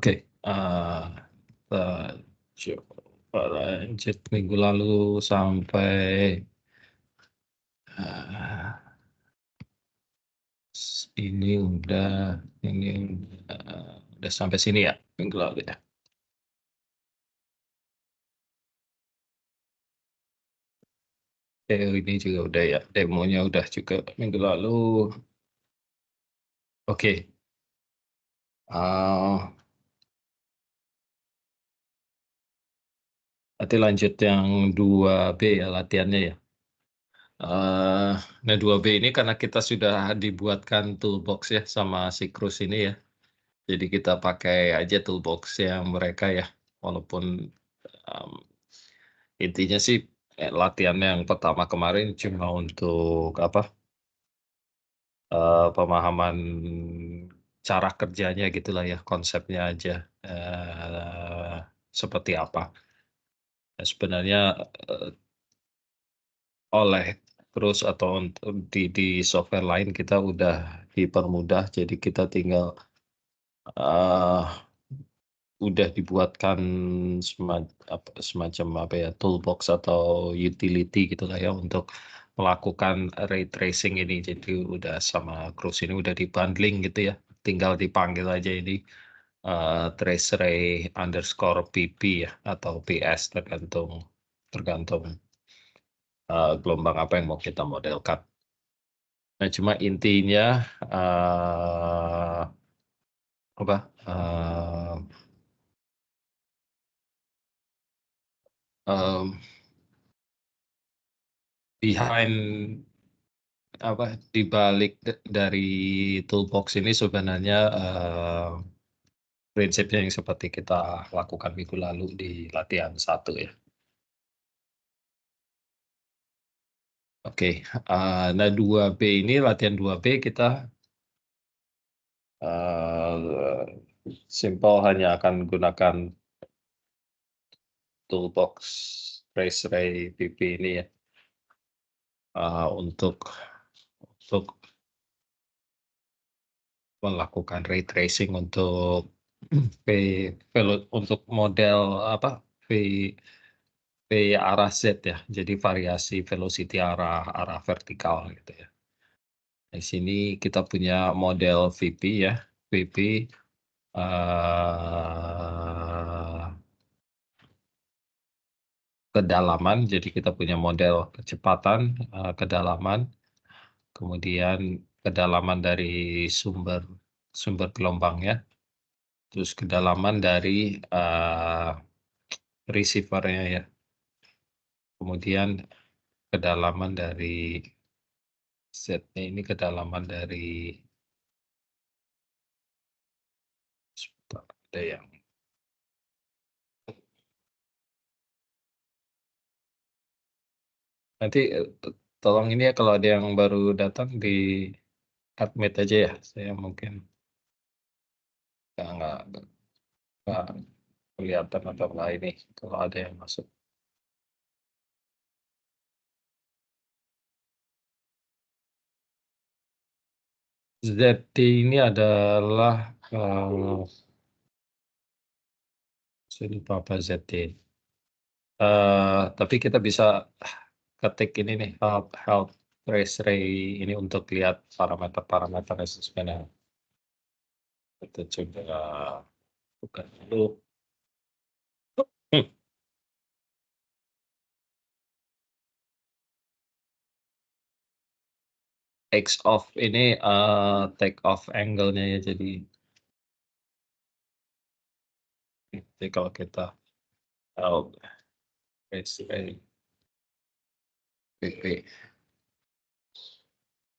Oke, kita coba lanjut minggu lalu sampai ini udah sampai sini ya minggu lalu ya. Ini juga udah ya, demonya udah juga minggu lalu. Oke. Nanti lanjut yang 2B ya latihannya ya. Nah 2B ini karena kita sudah dibuatkan toolbox ya sama si Cruise ini ya. Jadi kita pakai aja toolbox yang mereka ya. Walaupun intinya sih latihan yang pertama kemarin cuma untuk pemahaman cara kerjanya gitulah ya, konsepnya aja seperti apa. Nah, sebenarnya oleh terus atau di software lain kita udah dipermudah, jadi kita tinggal udah dibuatkan semacam toolbox atau utility gitulah ya untuk melakukan ray tracing ini. Jadi udah sama Cruise ini udah dibundling gitu ya, tinggal dipanggil aja ini trace ray underscore pp ya atau ps tergantung gelombang apa yang mau kita modelkan. Nah cuma intinya behind di balik dari toolbox ini sebenarnya prinsipnya yang seperti kita lakukan minggu lalu di latihan 1 ya. Oke, nah 2B ini latihan 2B kita simple hanya akan gunakan toolbox trace ray pp ini ya untuk melakukan ray tracing untuk untuk model V arah Z ya, jadi variasi velocity arah vertikal gitu ya. Di sini kita punya model VP ya, VP kedalaman, jadi kita punya model kecepatan, kedalaman, kemudian kedalaman dari sumber gelombangnya, terus kedalaman dari receiver-nya ya, kemudian kedalaman dari Z-nya ini kedalaman dari ada yang nanti tolong ini ya kalau ada yang baru datang di admit aja ya, saya mungkin nggak kelihatan atau nggak ini kalau ada yang masuk. ZT ini adalah saya lupa apa ZT. Tapi kita bisa ketik ini nih help trace ray ini untuk lihat parameter sebenarnya. Kita coba buka dulu. X off ini take off angle-nya ya, jadi kalau kita trace ray PP.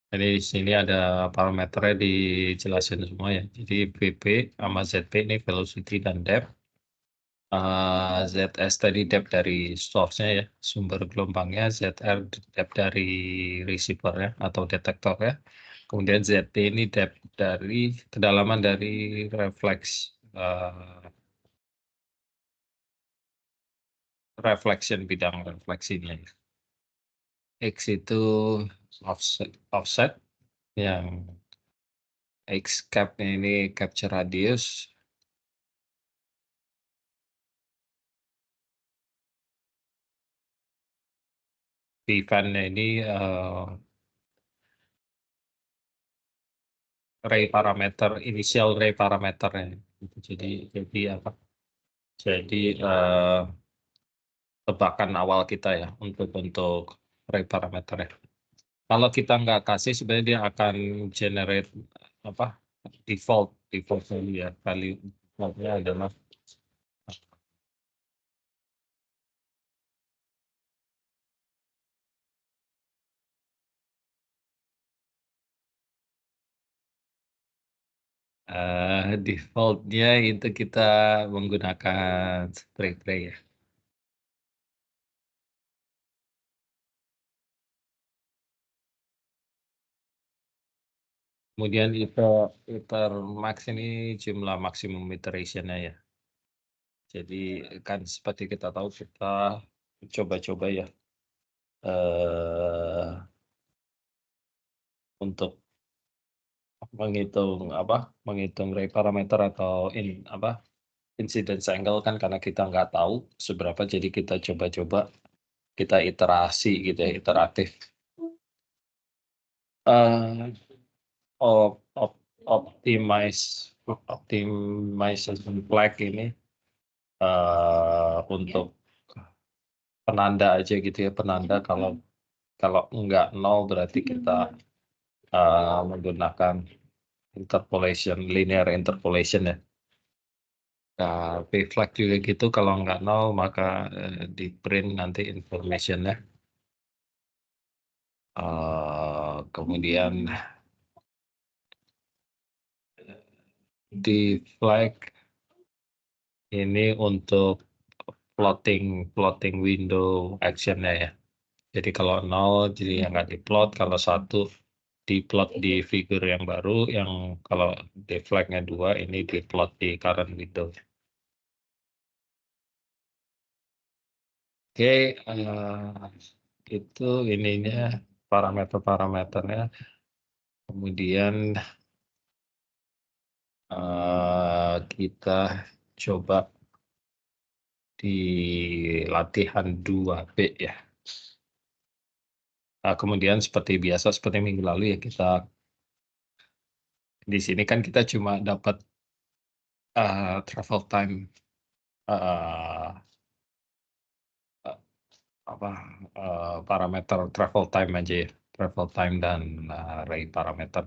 Jadi di sini ada parameternya dijelasin semua ya. Jadi VP sama ZP ini velocity dan depth. ZS tadi depth dari source-nya ya, sumber gelombangnya. ZR depth dari receiver-nya atau detektornya. Kemudian ZT ini depth dari kedalaman dari reflection bidang refleksinya. X itu offset yang X cap ini capture radius, event-nya ini ray parameter, initial ray parameternya. Jadi apa? Jadi tebakan awal kita ya untuk ray parameternya. Kalau kita nggak kasih, sebenarnya dia akan generate apa? Default value ya. Value defaultnya adalah defaultnya itu kita menggunakan spray ya. Kemudian max ini jumlah maksimum iteration-nya ya. Jadi kan seperti kita tahu, kita coba-coba ya untuk menghitung ray parameter atau incidence angle kan, karena kita nggak tahu seberapa, jadi kita coba-coba, kita iterasi gitu ya, iteratif. Optimization flag ini untuk penanda aja gitu ya, penanda kalau nggak nol berarti kita menggunakan interpolation, linear interpolation ya. Nah, p-flag juga gitu, kalau nggak nol maka di print nanti informationnya. Kemudian di flag ini untuk plotting window actionnya ya. Jadi kalau nol jadi yang nggak diplot, kalau 1 diplot di figure yang baru, yang kalau di flagnya 2 ini diplot di current window. Oke, itu ininya parameternya. Kemudian kita coba di latihan 2B ya. Kemudian seperti biasa, seperti minggu lalu ya, kita di sini kan kita cuma dapat travel time parameter travel time aja ya, travel time dan ray parameter.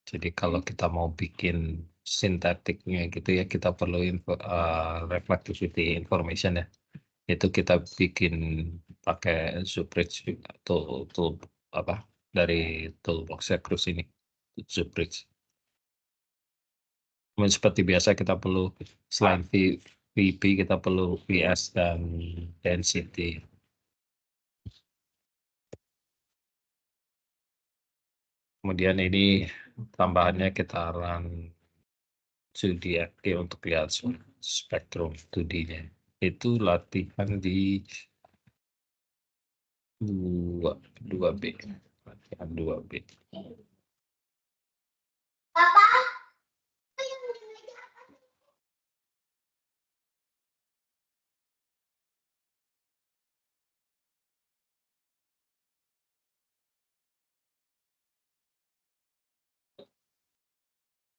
Jadi kalau kita mau bikin sintetiknya gitu ya, kita perlu reflectivity information ya. Itu kita bikin pakai Zubridge atau dari toolbox Cruise ini, Zubridge. Kemudian seperti biasa kita perlu selain VP, kita perlu VS dan density. Kemudian ini tambahannya kita run 2D untuk lihat spektrum 2D-nya. Itu latihan di 2B. Latihan 2B.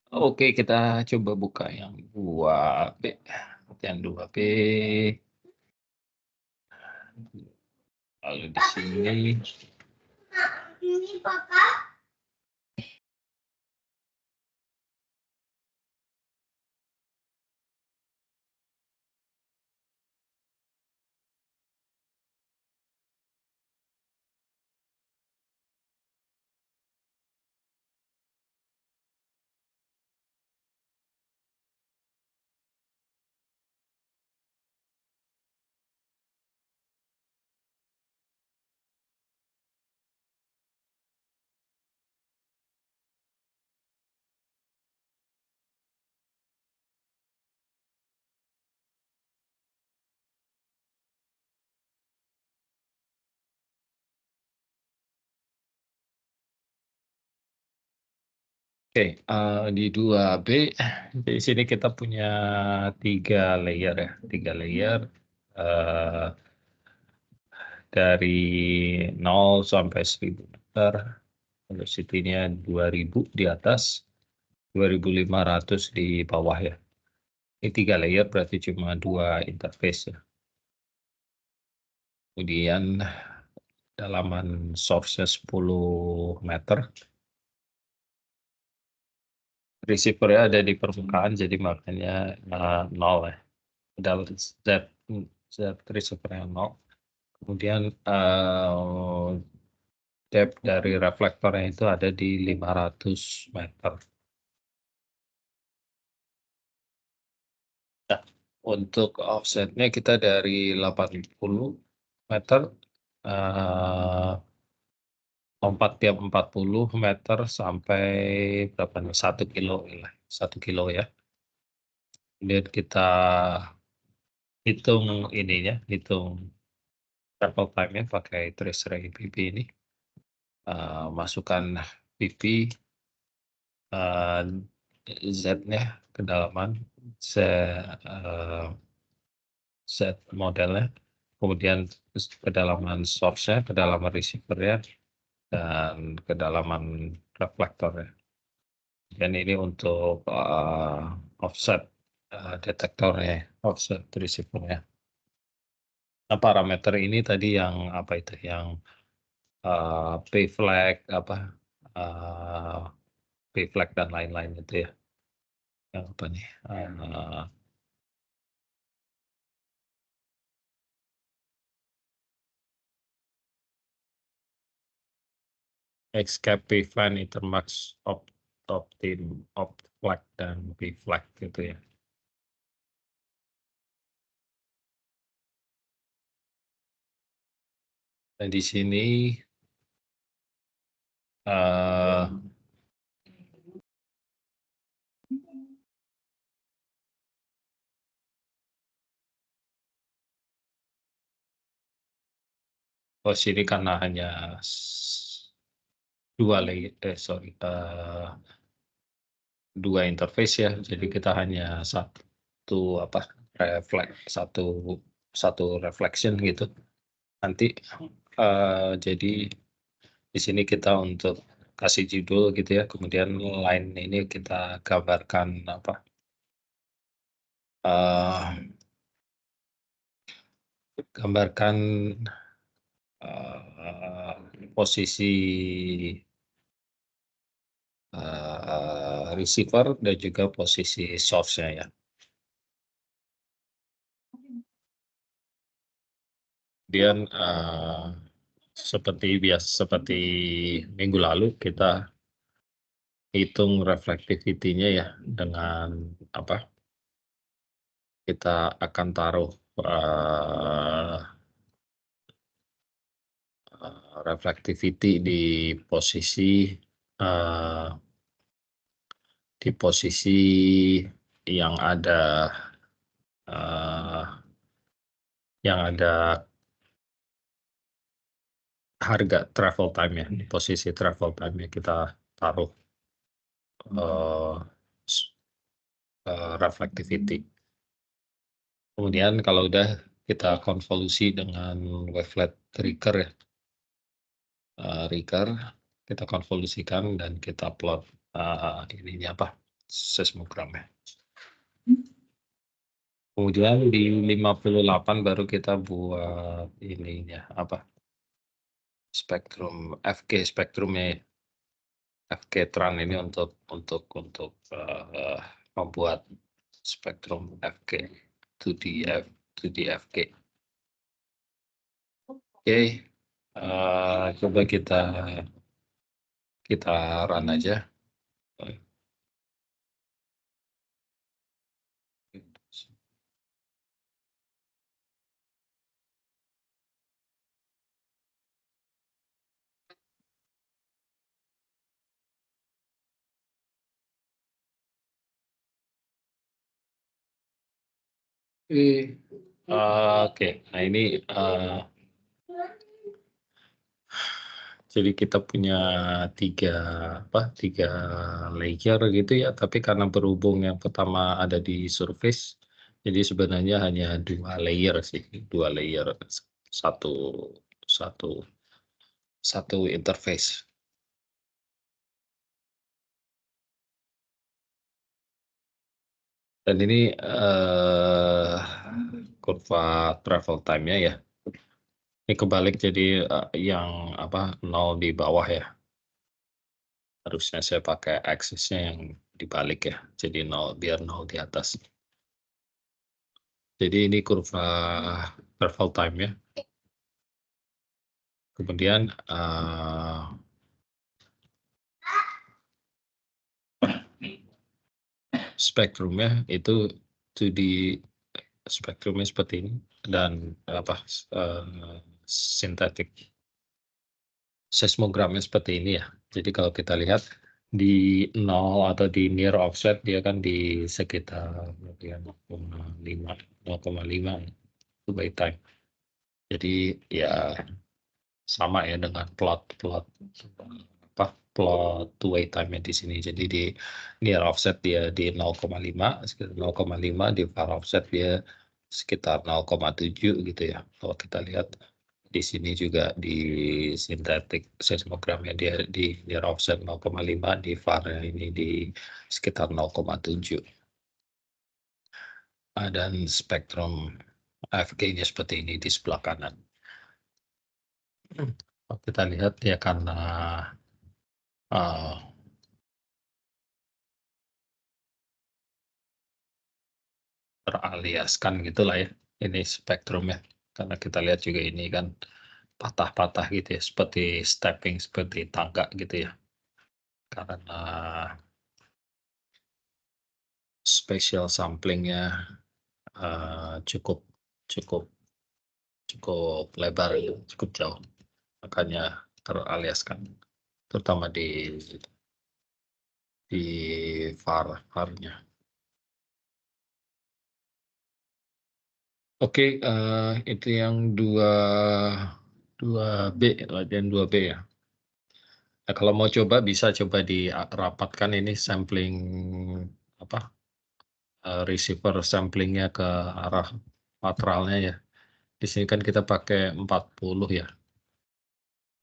Oke, kita coba buka yang 2B. Yang 2B. Lalu di sini. Ini Papa. Oke, di 2B, di sini kita punya 3 layer ya, 3 layer. dari 0 sampai 1000 meter, velocity-nya 2000 di atas, 2500 di bawah ya. Ini 3 layer berarti cuma 2 interface ya. Kemudian dalaman source-nya 10 meter. Receiver-nya ada di permukaan, jadi makanya 0 ya. Z receiver-nya 0. Kemudian depth dari reflektornya itu ada di 500 meter. Nah, untuk offsetnya kita dari 80 meter, lompat tiap 40 meter sampai berapa nih, 1 kilo lah, 1 kilo ya. Kemudian kita hitung ininya, hitung travel time-nya pakai trace ray PP ini. Masukkan PP, Z-nya kedalaman, Z modelnya, kemudian kedalaman source-nya, kedalaman receiver-nya, dan kedalaman reflektornya. Dan ini untuk offset detektornya, offset receiver-nya. Nah, parameter ini tadi yang apa itu, yang P flag, apa, P flag dan lain-lain itu ya. Yang apa nih? Escape P flag, intermax, optim, opt flag, dan P flag gitu ya. Dan di sini sini karena hanya 2 interface ya, jadi kita hanya satu apa, satu reflection gitu. Nanti jadi di sini kita untuk kasih judul gitu ya, kemudian line ini kita gambarkan apa, gambarkan posisi receiver dan juga posisi source-nya ya. Kemudian seperti minggu lalu kita hitung reflectivity-nya ya, dengan apa, kita akan taruh reflectivity di posisi yang ada harga travel time ya, di posisi travel time-nya kita taruh reflectivity. Kemudian kalau udah kita konvolusi dengan wavelet Ricker ya, Ricker kita konvolusikan dan kita plot ininya apa, seismogramnya. Kemudian di 58 baru kita buat ininya apa, spektrum FG spektrumnya, FG tran ini untuk membuat spektrum FG 2D FG. Oke, coba kita run aja. Oke, nah ini jadi kita punya tiga layer gitu ya, tapi karena berhubung yang pertama ada di surface, jadi sebenarnya hanya 2 layer sih, 2 layer, satu satu interface. Dan ini kurva travel time-nya ya. Ini kebalik jadi yang 0 di bawah ya. Harusnya saya pakai aksesnya yang dibalik ya. Jadi 0 biar 0 di atas. Jadi ini kurva travel time ya. Kemudian spektrumnya itu 2D spektrumnya seperti ini dan sintetik seismogramnya seperti ini ya. Jadi kalau kita lihat di 0 atau di near offset dia kan di sekitar 0,5 itu by time. Jadi ya sama ya dengan plot two way time-nya di sini. Jadi di near offset dia di 0,5, sekitar 0,5, di far offset dia sekitar 0,7 gitu ya. Kalau kita lihat di sini juga di sintetik seismogramnya dia di near offset 0,5, di far ini di sekitar 0,7. Dan spektrum FG-nya seperti ini di sebelah kanan. Kalau kita lihat dia karena teraliaskan gitulah ya ini spektrumnya, karena kita lihat juga ini kan patah-patah gitu ya, seperti stepping, seperti tangga gitu ya, karena spatial samplingnya cukup lebar gitu, cukup jauh, makanya teraliaskan, terutama di farnya. Oke, itu yang 2B, latihan 2B ya. Nah, kalau mau coba bisa coba dirapatkan ini sampling receiver samplingnya ke arah lateralnya ya. Di sini kan kita pakai 40 ya.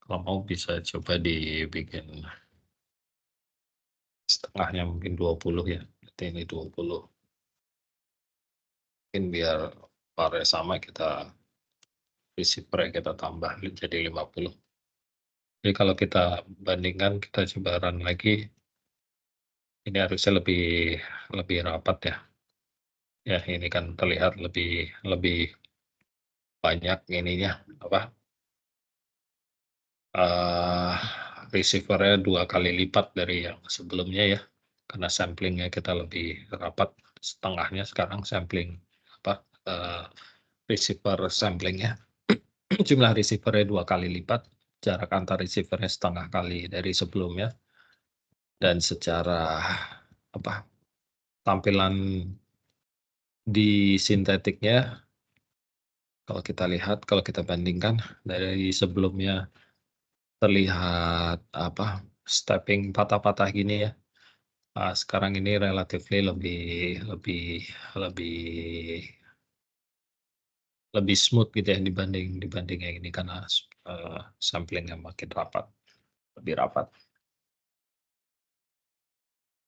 Kalau mau bisa coba dibikin setengahnya mungkin 20 ya. Berarti ini 20. Mungkin biar parnya sama kita receiver kita tambah jadi 50. Jadi kalau kita bandingkan, kita coba run lagi, ini harusnya lebih rapat ya. Ya, ini kan terlihat lebih banyak ininya receiver-nya 2 kali lipat dari yang sebelumnya ya. Karena samplingnya kita lebih rapat, setengahnya sekarang sampling receiver samplingnya. Jumlah receiver-nya 2 kali lipat, jarak antar receiver-nya setengah kali dari sebelumnya. Dan secara tampilan di sintetiknya, kalau kita lihat, kalau kita bandingkan dari sebelumnya terlihat stepping patah-patah gini ya. Sekarang ini relatively lebih smooth gitu ya dibanding yang ini, karena samplingnya makin rapat, lebih rapat.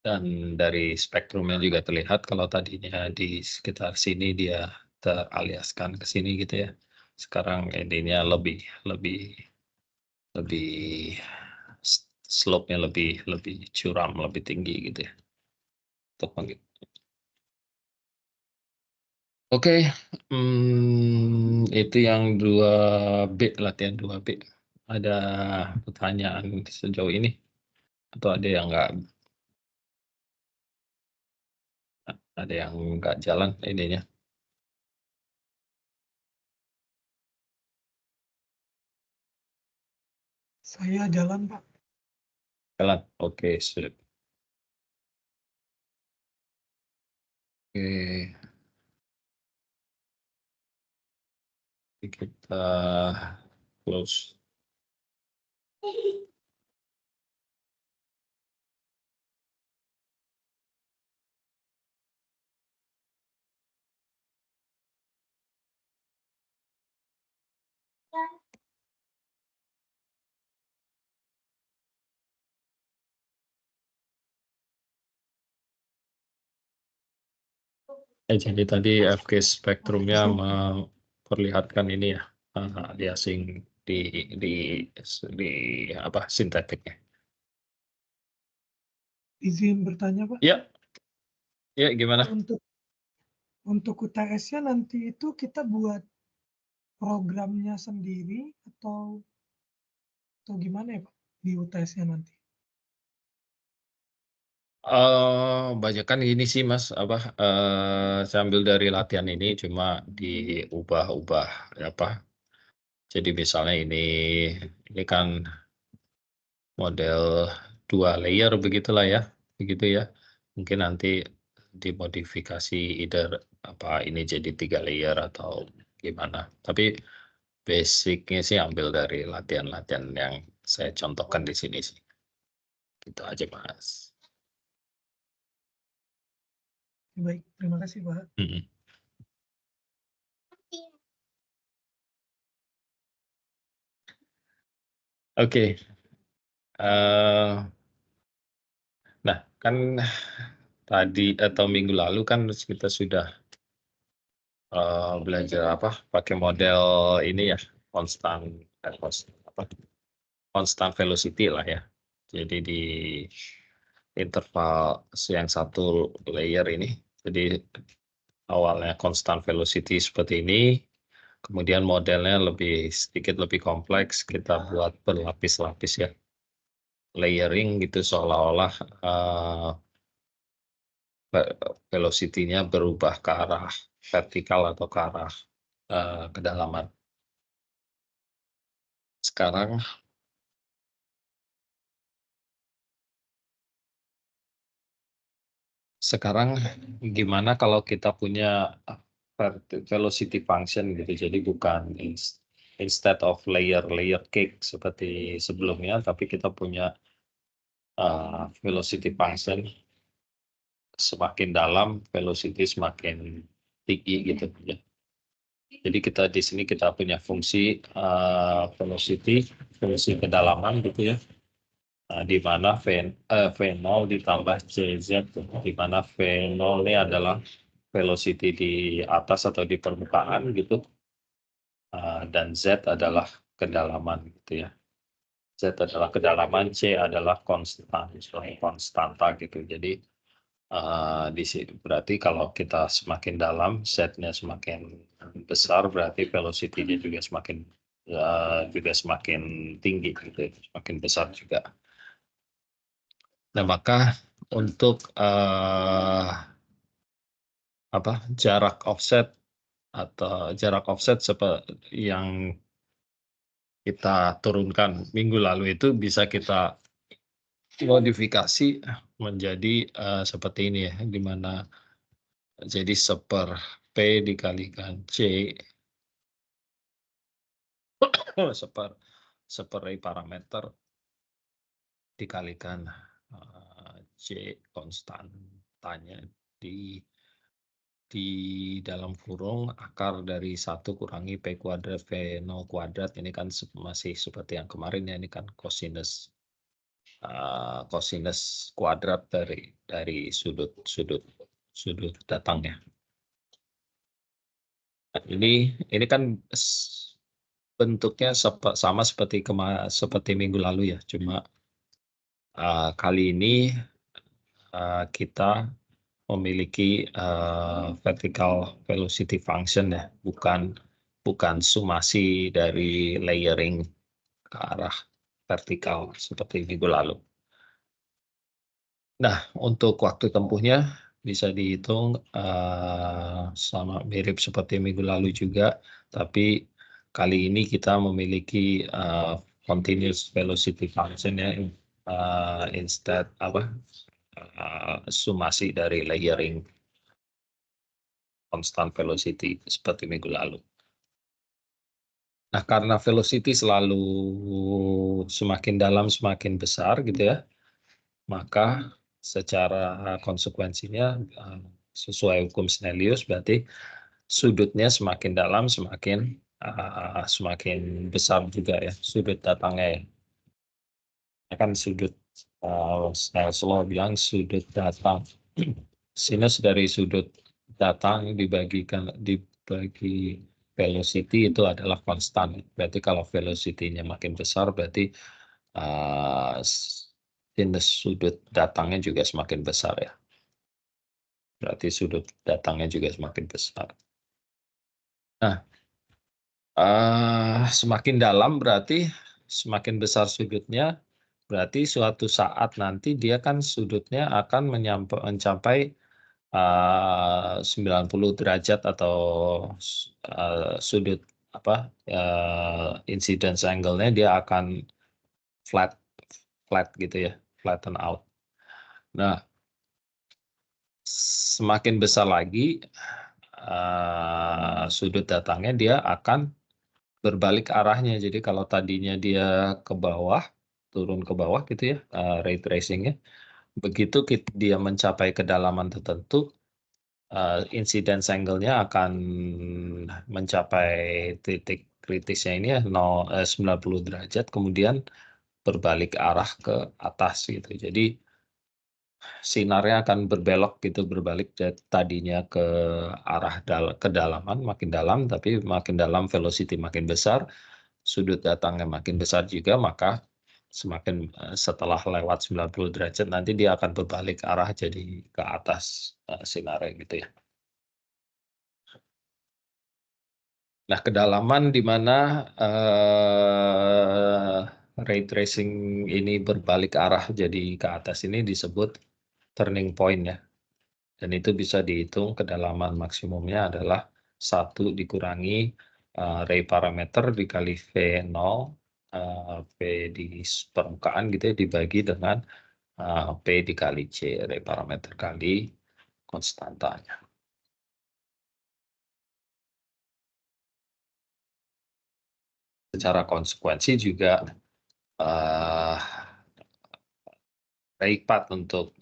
Dan dari spektrumnya juga terlihat kalau tadinya di sekitar sini dia teraliaskan ke sini gitu ya. Sekarang ininya lebih slope-nya lebih curam, lebih tinggi gitu ya. Oke, itu yang 2B, latihan 2B. Ada pertanyaan sejauh ini? Atau ada yang nggak jalan ininya? Saya jalan, Pak. Jalan, oke, sip. Oke. Kita close. Jadi tadi FK spektrumnya memperlihatkan ini ya, aliasing di apa sintetiknya. Izin bertanya, Pak. Ya, ya gimana? Untuk UTS-nya nanti itu kita buat programnya sendiri atau gimana ya, Pak, di UTS-nya nanti? Banyak kan ini sih Mas, apa saya ambil dari latihan ini cuma diubah-ubah apa. Jadi misalnya ini kan model 2 layer begitulah ya, begitu ya. Mungkin nanti dimodifikasi either apa ini jadi 3 layer atau gimana. Tapi basicnya sih ambil dari latihan-latihan yang saya contohkan di sini sih. Gitu aja Mas. Baik, terima kasih, Pak. Mm-mm. Oke. Nah, kan tadi atau minggu lalu kan kita sudah belajar apa pakai model ini ya constant constant velocity lah ya. Jadi di interval yang satu layer ini, jadi awalnya constant velocity seperti ini, kemudian modelnya sedikit lebih kompleks, kita buat berlapis-lapis ya, layering gitu seolah-olah velocity-nya berubah ke arah vertikal atau ke arah kedalaman. Sekarang gimana kalau kita punya velocity function gitu, jadi bukan instead of layer cake seperti sebelumnya, tapi kita punya velocity function, semakin dalam velocity semakin tinggi gitu ya. Jadi kita di sini kita punya fungsi velocity kedalaman gitu ya. Di mana V0 ditambah CZ, di mana V0 ini adalah velocity di atas atau di permukaan gitu, dan Z adalah kedalaman gitu ya. Z adalah kedalaman, C adalah konstanta gitu. Jadi di sini berarti kalau kita semakin dalam, Z-nya semakin besar, berarti velocity-nya juga semakin tinggi gitu, semakin besar juga. Nah, maka untuk jarak offset yang kita turunkan minggu lalu itu bisa kita modifikasi menjadi seperti ini ya, di mana jadi P dikalikan C seper parameter dikalikan C konstantanya di dalam kurung akar dari 1 kurangi P kuadrat V0 kuadrat. Ini kan masih seperti yang kemarin ya, ini kan cosinus kuadrat dari sudut datangnya. Nah, ini kan bentuknya sama seperti minggu lalu ya, cuma kali ini kita memiliki vertical velocity function ya, bukan sumasi dari layering ke arah vertikal seperti minggu lalu. Nah, untuk waktu tempuhnya bisa dihitung sama mirip seperti minggu lalu juga, tapi kali ini kita memiliki continuous velocity function ya, instead sumasi dari layering constant velocity seperti minggu lalu. Nah, karena velocity selalu semakin dalam semakin besar gitu ya, maka secara konsekuensinya sesuai hukum Snellius berarti sudutnya semakin dalam semakin besar juga ya sudut datangnya ya. Kan sudut Snell's law bilang sudut datang sinus dari sudut datang dibagi velocity itu adalah konstan. Berarti kalau velocity-nya makin besar berarti sinus sudut datangnya juga semakin besar ya. Berarti sudut datangnya juga semakin besar. Nah, semakin dalam berarti semakin besar sudutnya, berarti suatu saat nanti dia kan sudutnya akan mencapai 90 derajat atau sudut apa incidence angle-nya dia akan flat gitu ya, flatten out. Nah, semakin besar lagi sudut datangnya dia akan berbalik arahnya. Jadi kalau tadinya dia ke bawah, turun ke bawah gitu ya, ray tracing-nya. Begitu dia mencapai kedalaman tertentu, incidence angle-nya akan mencapai titik kritisnya ini ya 90 derajat, kemudian berbalik arah ke atas gitu. Jadi sinarnya akan berbelok gitu, berbalik tadinya ke arah kedalaman makin dalam, tapi makin dalam velocity makin besar, sudut datangnya makin besar juga, maka semakin setelah lewat 90 derajat nanti dia akan berbalik arah jadi ke atas sinarnya gitu ya. Nah, kedalaman di mana ray tracing ini berbalik arah jadi ke atas ini disebut turning point ya. Dan itu bisa dihitung kedalaman maksimumnya adalah 1 dikurangi ray parameter dikali V0, V di permukaan gitu ya, dibagi dengan P dikali C, ray parameter kali konstantanya. Secara konsekuensi juga ray path untuk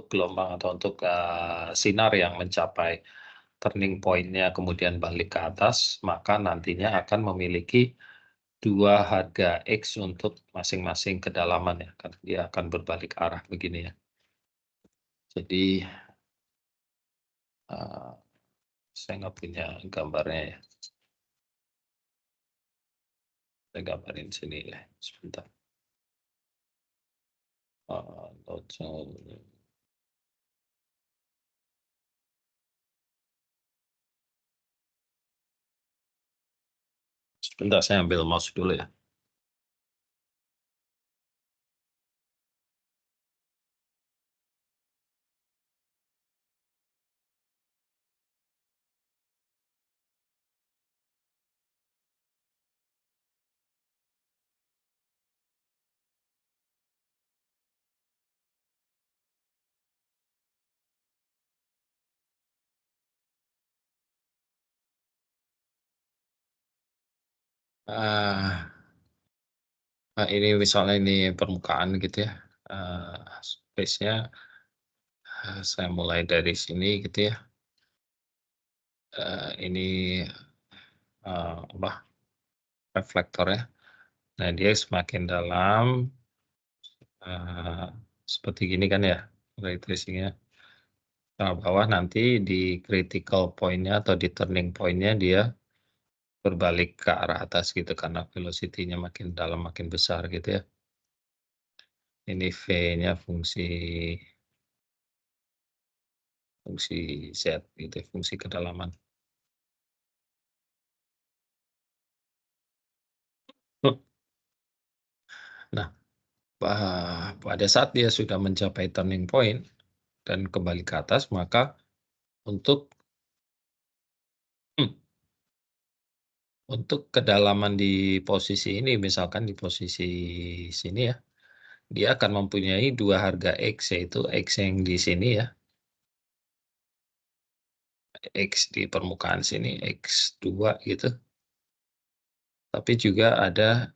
gelombang atau untuk sinar yang mencapai turning point-nya kemudian balik ke atas, maka nantinya akan memiliki 2 harga X untuk masing-masing kedalaman ya, karena dia akan berbalik arah begini ya. Jadi saya nggak punya gambarnya ya. Saya gambarin sini ya, sebentar. Sebentar, saya ambil mouse dulu ya. Nah, ini misalnya ini permukaan gitu ya, space-nya saya mulai dari sini gitu ya. Ini apa reflektornya. Nah, dia semakin dalam seperti gini kan ya ray tracing-nya. Nah, bawah nanti di critical point-nya atau di turning point-nya dia berbalik ke arah atas gitu karena velocity-nya makin dalam makin besar gitu ya. Ini V-nya fungsi Z gitu, fungsi kedalaman. Nah, pada saat dia sudah mencapai turning point dan kembali ke atas, maka untuk kedalaman di posisi ini, misalkan di posisi sini ya, dia akan mempunyai 2 harga X, yaitu X yang di sini ya, X di permukaan sini, X2 gitu. Tapi juga ada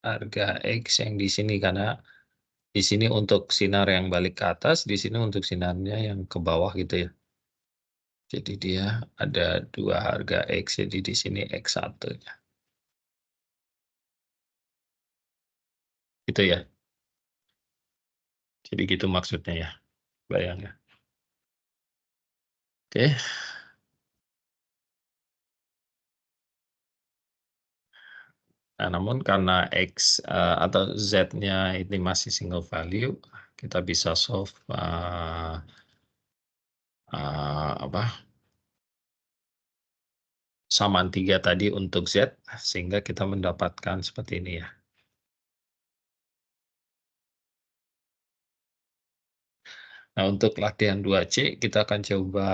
harga X yang di sini, karena di sini untuk sinar yang balik ke atas, di sini untuk sinarnya yang ke bawah gitu ya. Jadi dia ada 2 harga X, jadi di sini X1-nya. Gitu ya. Jadi gitu maksudnya ya, bayangnya. Oke. Nah, namun karena X atau Z-nya ini masih single value, kita bisa solve apa, samaan 3 tadi untuk Z, sehingga kita mendapatkan seperti ini ya. Nah, untuk latihan 2C kita akan coba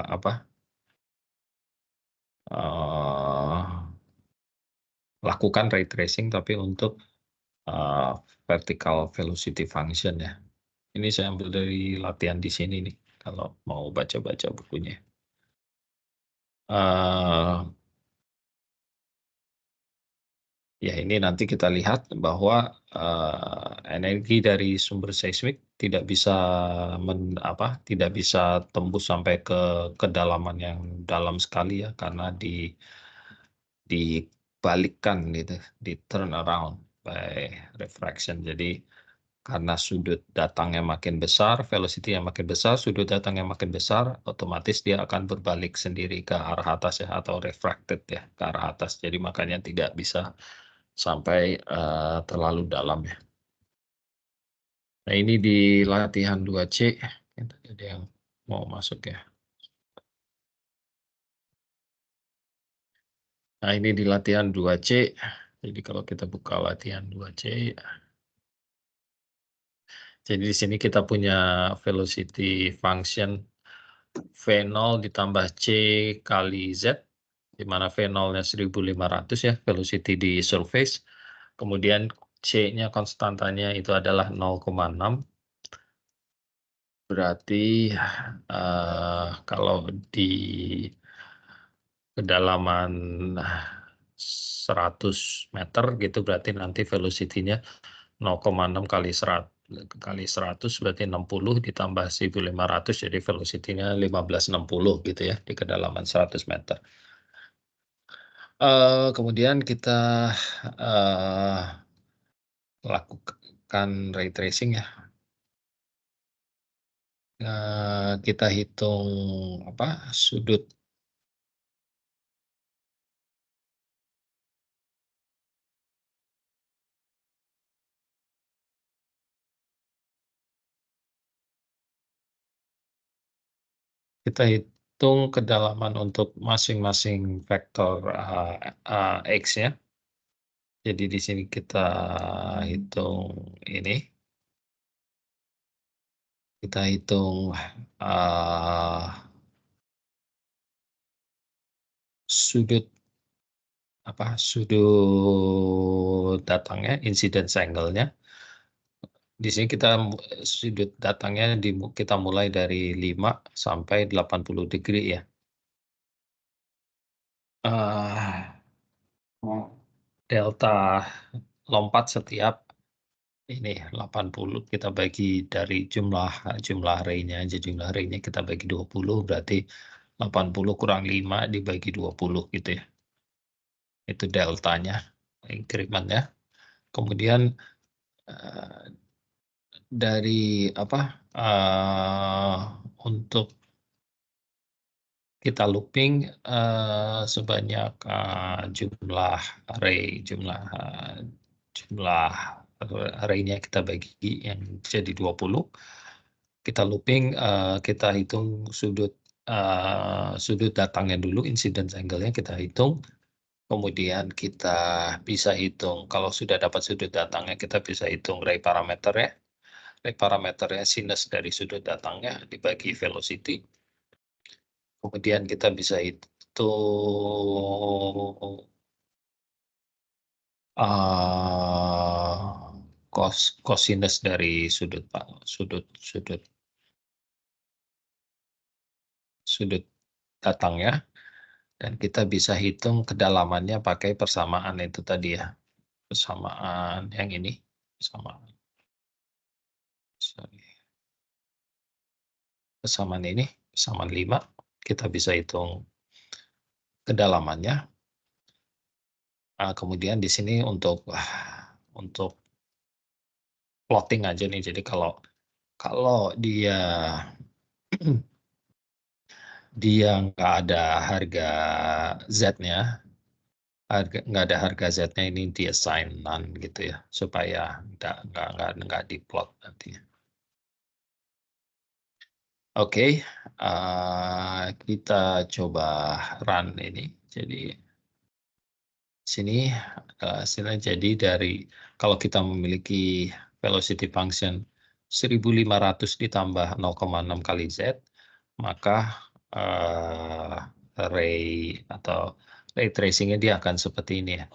apa, lakukan ray tracing tapi untuk vertical velocity function ya. Ini saya ambil dari latihan di sini nih, kalau mau baca-baca bukunya. Ya, ini nanti kita lihat bahwa energi dari sumber seismik tidak bisa tidak bisa tembus sampai ke kedalaman yang dalam sekali ya, karena dibalikkan gitu, di turn around by refraction. Jadi karena sudut datangnya makin besar, velocity yang makin besar, sudut datangnya makin besar, otomatis dia akan berbalik sendiri ke arah atas ya, atau refracted ya ke arah atas. Jadi makanya tidak bisa sampai terlalu dalam ya. Nah, ini di latihan 2C, ada yang mau masuk ya. Nah, ini di latihan 2C. Jadi kalau kita buka latihan 2C, jadi di sini kita punya velocity function V0 ditambah C kali Z, di mana V0-nya 1500 ya, velocity di surface. Kemudian C-nya konstantanya itu adalah 0,6. Berarti kalau di kedalaman 100 meter gitu, berarti nanti velocity-nya 0,6 kali 100 berarti 60 ditambah 1500, jadi velocity-nya 1560 gitu ya di kedalaman 100 meter. Kemudian kita lakukan ray tracing ya. Kita hitung sudut. Kita hitung kedalaman untuk masing-masing vektor X ya. Jadi di sini kita hitung ini. Kita hitung sudut datangnya, incidence angle-nya. Di sini sudut datangnya kita mulai dari 5 sampai 80 degree ya. Delta lompat setiap ini 80 kita bagi dari jumlah ray-nya aja, jumlah ray-nya kita bagi 20, berarti 80 kurang 5 dibagi 20 gitu ya. Itu deltanya, increment-nya. Kemudian dari untuk kita looping sebanyak jumlah ray-nya kita bagi yang jadi 20. Kita looping, kita hitung sudut datangnya dulu, incidence angle-nya kita hitung. Kemudian kita bisa hitung, kalau sudah dapat sudut datangnya, kita bisa hitung ray parameternya. Ray parameternya sinus dari sudut datangnya dibagi velocity. Kemudian kita bisa hitung cosinus dari sudut datangnya, dan kita bisa hitung kedalamannya pakai persamaan itu tadi ya, persamaan yang ini, persamaan ini, persamaan 5, kita bisa hitung kedalamannya. Kemudian di sini untuk plotting aja nih, jadi kalau dia dia nggak ada harga Z-nya, nggak ada harga Z-nya, ini di-assign none gitu ya, supaya nggak di-plot nantinya. Oke, kita coba run ini. Jadi sini hasilnya jadi dari kalau kita memiliki velocity function 1500 ditambah 0,6 kali Z, maka ray atau ray tracingnya dia akan seperti ini ya.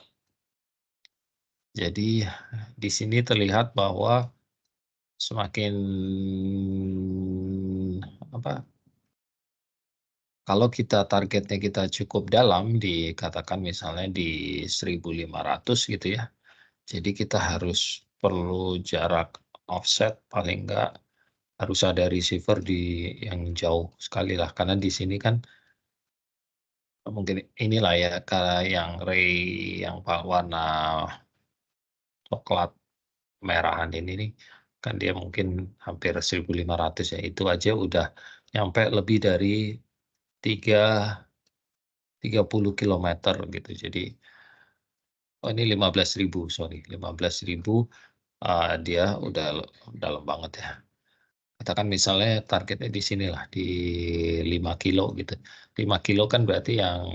Jadi di sini terlihat bahwa semakin kalau kita targetnya kita cukup dalam, dikatakan misalnya di 1500 gitu ya. Jadi kita harus perlu jarak offset paling enggak harus ada receiver di yang jauh sekali lah, karena di sini kan mungkin inilah ya kayak yang ray yang warna coklat merahan ini nih kan dia mungkin hampir 1500 ya, itu aja udah nyampe lebih dari 30 kilometer gitu. Jadi ini 15.000, sorry, 15.000, dia udah dalam banget ya. Katakan misalnya targetnya di sinilah di 5 kilo gitu. 5 kilo kan berarti yang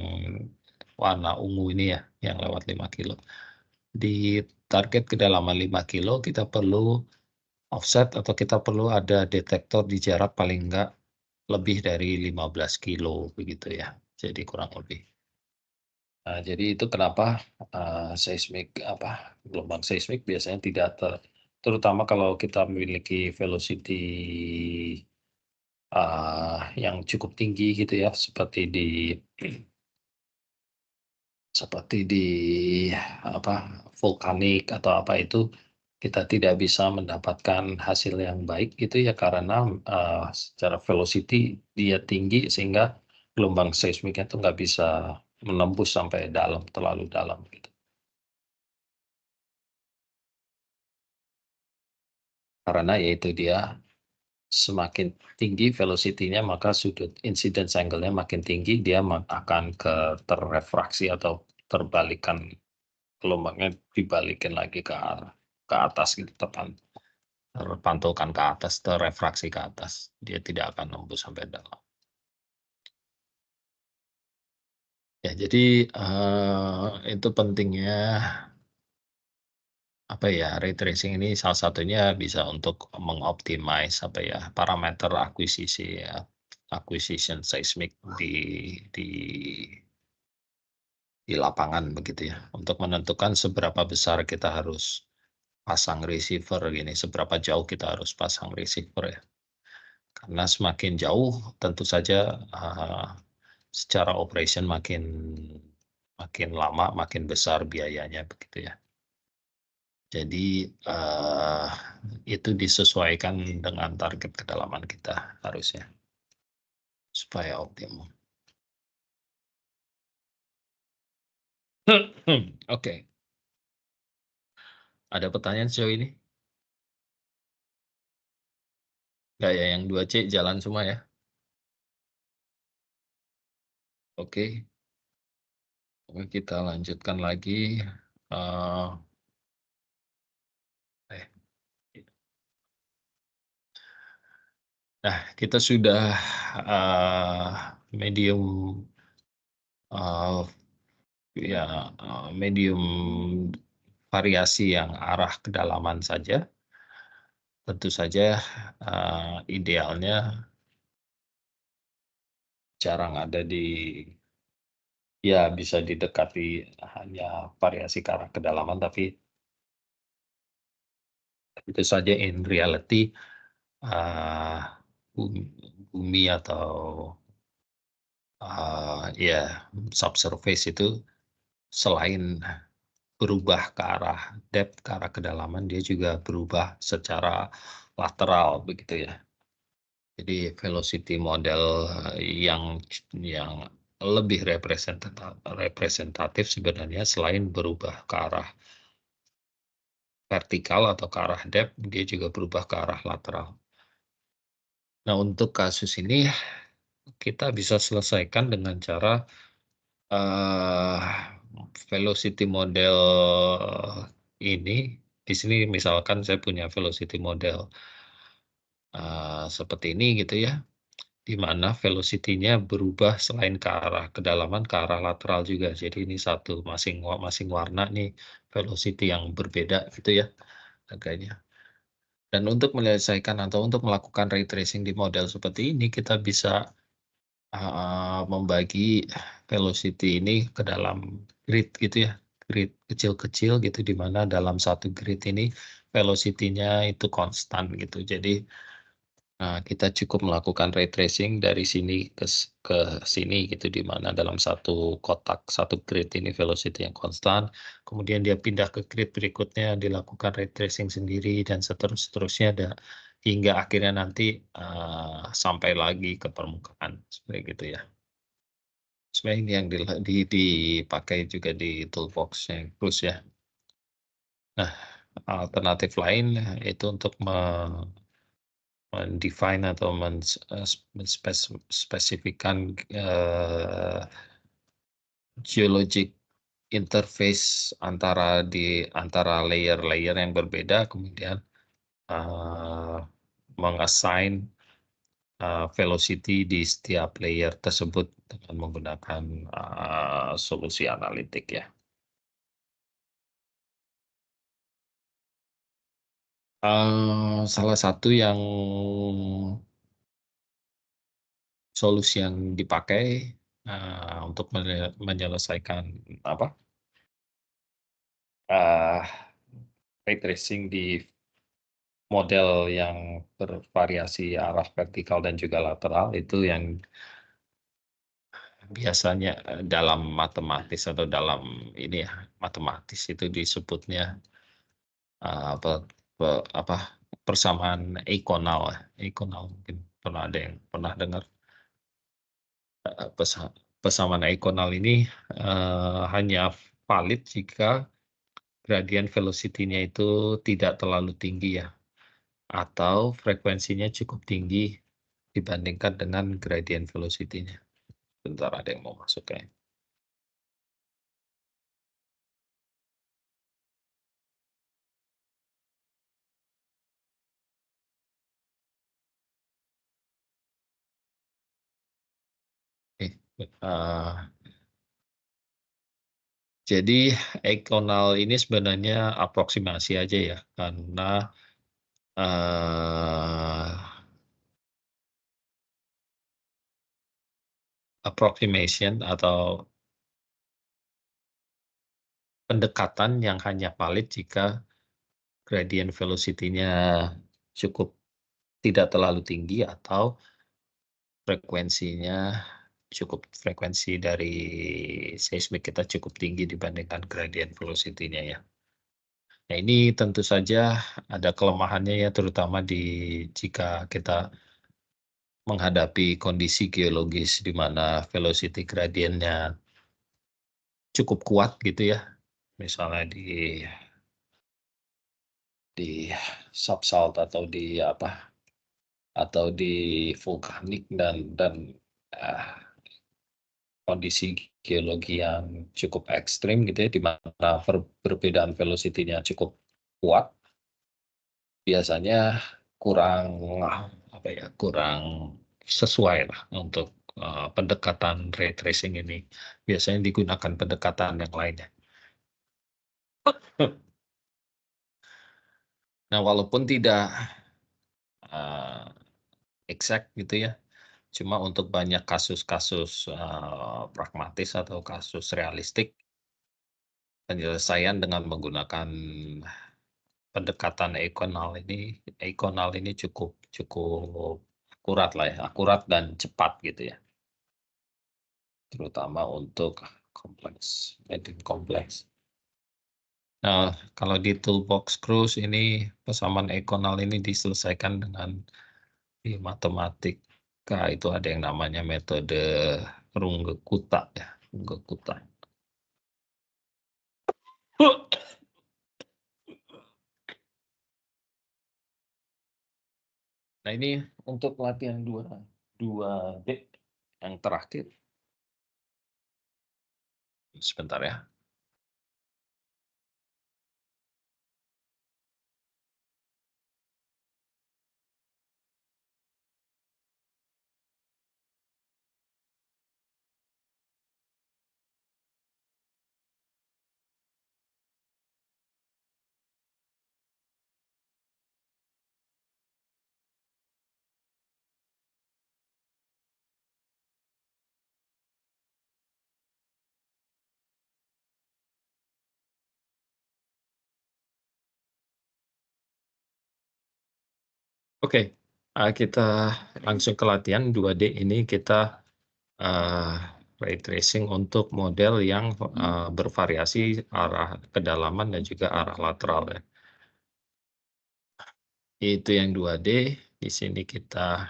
warna ungu ini ya, yang lewat 5 kilo. Di target kedalaman 5 kilo kita perlu offset atau kita perlu ada detektor di jarak paling enggak lebih dari 15 kilo begitu ya. Jadi kurang lebih. Nah, jadi itu kenapa gelombang seismik biasanya tidak terutama kalau kita memiliki velocity yang cukup tinggi gitu ya, seperti di vulkanik atau apa itu, kita tidak bisa mendapatkan hasil yang baik gitu ya, karena secara velocity dia tinggi sehingga gelombang seismiknya itu nggak bisa menembus sampai dalam, terlalu dalam gitu. Karena yaitu dia semakin tinggi velocity-nya, maka sudut incidence angle-nya makin tinggi, dia akan terrefraksi atau terbalikan, gelombangnya dibalikin lagi ke atas gitu, terpantulkan ke atas, terrefraksi ke atas. Dia tidak akan nembus sampai dalam. Ya, jadi itu pentingnya ray tracing ini salah satunya bisa untuk mengoptimize parameter acquisition seismic di lapangan begitu ya, untuk menentukan seberapa besar kita harus pasang receiver gini, seberapa jauh kita harus pasang receiver ya. Karena semakin jauh tentu saja secara operation makin lama makin besar biayanya begitu ya. Jadi itu disesuaikan dengan target kedalaman kita harusnya supaya optimum. Oke. Ada pertanyaan sejauh ini? Nggak ya, yang 2C jalan semua ya? Oke. Oke, kita lanjutkan lagi. Nah, kita sudah medium medium variasi yang arah kedalaman saja. Tentu saja idealnya jarang ada bisa didekati hanya variasi ke arah kedalaman, tapi itu saja in reality bumi atau subsurface itu selain berubah ke arah depth, ke arah kedalaman, dia juga berubah secara lateral begitu ya. Jadi velocity model yang lebih representatif sebenarnya selain berubah ke arah vertikal atau ke arah depth, dia juga berubah ke arah lateral. Nah, untuk kasus ini kita bisa selesaikan dengan cara Eee, velocity model ini, di sini misalkan saya punya velocity model, seperti ini gitu ya, di mana velocity-nya berubah selain ke arah kedalaman, ke arah lateral juga. Jadi ini satu masing warna nih velocity yang berbeda gitu ya harganya. Dan untuk menyelesaikan atau untuk melakukan ray tracing di model seperti ini, kita bisa membagi velocity ini ke dalam grid gitu ya, grid kecil-kecil gitu, di mana dalam satu grid ini velocity-nya itu konstan gitu. Jadi, kita cukup melakukan ray tracing dari sini ke sini gitu, di mana dalam satu kotak, satu grid ini velocity yang konstan, kemudian dia pindah ke grid berikutnya, dilakukan ray tracing sendiri dan seterusnya hingga akhirnya nanti, sampai lagi ke permukaan, seperti gitu ya. Sebenarnya ini yang dipakai juga di toolbox-nya Cruise ya. Nah, alternatif lain itu untuk men-define atau spesifikkan, geologic interface antara layer-layer yang berbeda, kemudian, eee, meng-assign, velocity di setiap layer tersebut dengan menggunakan, solusi analitik ya. Salah satu solusi yang dipakai, untuk menyelesaikan apa, eee, ray tracing di model yang bervariasi arah vertikal dan juga lateral itu yang biasanya, dalam matematis atau dalam ini ya, matematis itu disebutnya, pe pe apa, persamaan eikonal ya, eikonal mungkin ada yang pernah dengar. Heeh, persamaan eikonal ini, hanya valid jika gradien velocity-nya itu tidak terlalu tinggi ya, atau frekuensinya cukup tinggi dibandingkan dengan gradien velocity-nya. Bentar ada yang mau masuk kayaknya. Jadi eikonal ini sebenarnya aproksimasi aja ya, karena, eee, approximation atau pendekatan yang hanya valid jika gradien velocity-nya cukup tidak terlalu tinggi atau frekuensinya frekuensi dari seismik kita cukup tinggi dibandingkan gradien velocity-nya ya. Nah, ini tentu saja ada kelemahannya ya, terutama jika kita menghadapi kondisi geologis di mana velocity gradiennya cukup kuat gitu ya, misalnya di subsalt atau di apa, atau di vulkanik dan, eee, kondisi geologi yang cukup ekstrim gitu ya, di mana perbedaan velocity-nya cukup kuat, biasanya kurang, apa ya, kurang sesuai lah untuk, pendekatan ray tracing ini. Biasanya digunakan pendekatan yang lainnya. Nah, walaupun tidak, eee, exact gitu ya, cuma untuk banyak kasus-kasus, pragmatis atau kasus realistik, penyelesaian dengan menggunakan pendekatan eikonal ini cukup cukup akurat lah ya, akurat dan cepat gitu ya, terutama untuk medan kompleks. Nah, kalau di toolbox Cruise ini persamaan eikonal ini diselesaikan dengan di matematika itu ada yang namanya metode Runge-Kutta ya, Runge-Kutta. Nah, Nah, ini untuk latihan 2D yang terakhir. Sebentar ya. Oke, kita langsung ke latihan 2D ini kita ray tracing untuk model yang bervariasi arah kedalaman dan juga arah lateral ya. Itu yang 2D. Di sini kita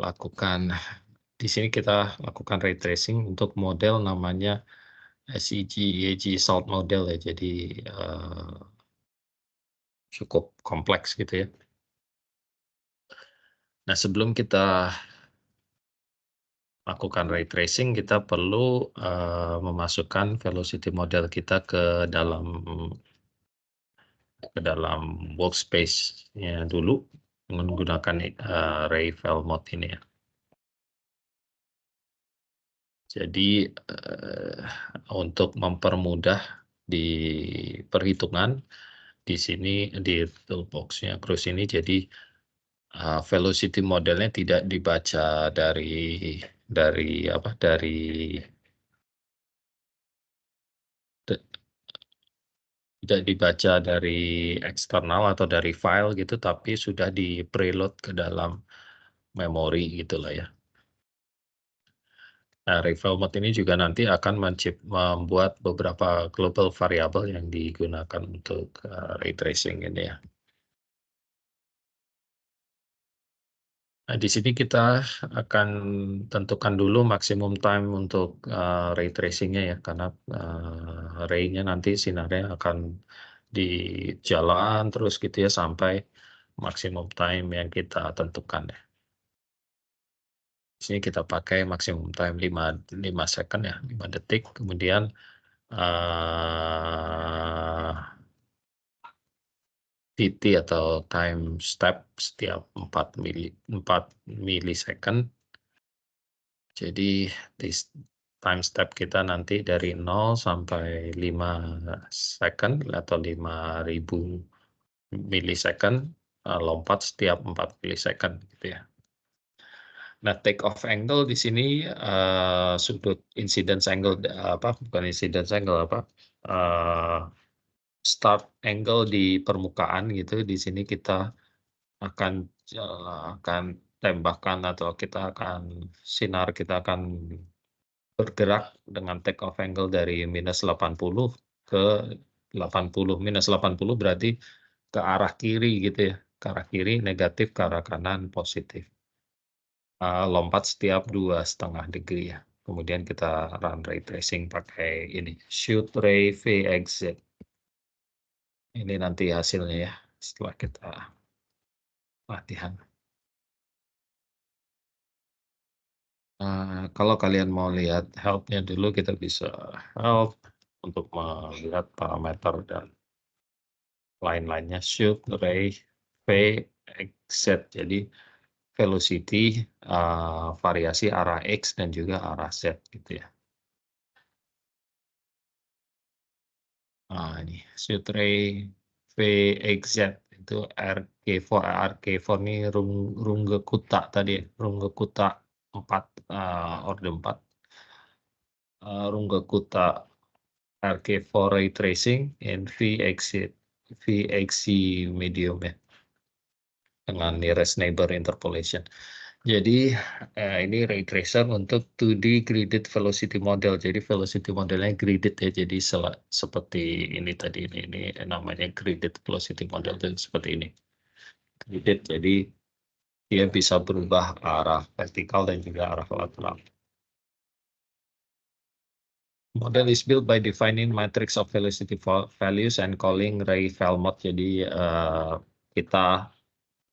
lakukan ray tracing untuk model namanya SEG EEG salt model ya. Jadi cukup kompleks gitu ya. Nah, sebelum kita lakukan ray tracing, kita perlu memasukkan velocity model kita ke dalam workspace-nya dulu menggunakan Ray-Vel mode ini ya. Jadi untuk mempermudah di perhitungan di sini di toolbox-nya Cruise ini, jadi velocity modelnya tidak dibaca tidak dibaca dari eksternal atau dari file gitu, tapi sudah di preload ke dalam memori gitulah ya. Nah, Ray-Vel mode ini juga nanti akan membuat beberapa global variable yang digunakan untuk ray tracing ini ya. Nah, di sini kita akan tentukan dulu maksimum time untuk ray tracing-nya ya, karena ray-nya nanti sinarnya akan di jalan terus gitu ya sampai maksimum time yang kita tentukan ya. Di sini kita pakai maksimum time 5 second ya, 5 detik. Kemudian TT atau time step setiap 4 milisecond. Jadi time step kita nanti dari 0 sampai 5 second atau 5.000 milisecond, lompat setiap 4 milisecond gitu ya. Nah, take off angle di sini sudut incidence angle bukan incidence angle start angle di permukaan gitu. Di sini kita akan tembakkan atau sinar kita akan bergerak dengan take off angle dari -80 ke 80. -80 berarti ke arah kiri gitu ya. Ke arah kiri negatif, ke arah kanan positif. Lompat setiap 2,5 degree ya. Kemudian kita run ray tracing pakai ini, shoot ray VXZ. Ini nanti hasilnya ya, setelah kita latihan. Kalau kalian mau lihat help-nya dulu, kita bisa help untuk melihat parameter dan lain-lainnya. Shoot ray VXZ. Jadi velocity, variasi arah X dan juga arah Z gitu ya. Ini shoot ray VXZ itu RK4 ini Runge-Kutta tadi ya. Runge-Kutta 4, orde 4. Runge-Kutta RK4 ray tracing and VXC medium ya, dengan nearest neighbor interpolation. Jadi ini ray tracer untuk 2D gridded velocity model. Jadi velocity modelnya gridded ya. Jadi seperti ini tadi, ini namanya gridded velocity model, dan seperti ini. Gridded, jadi dia bisa berubah arah vertikal dan juga arah lateral. Model is built by defining matrix of velocity values and calling Ray-Val mode. Jadi kita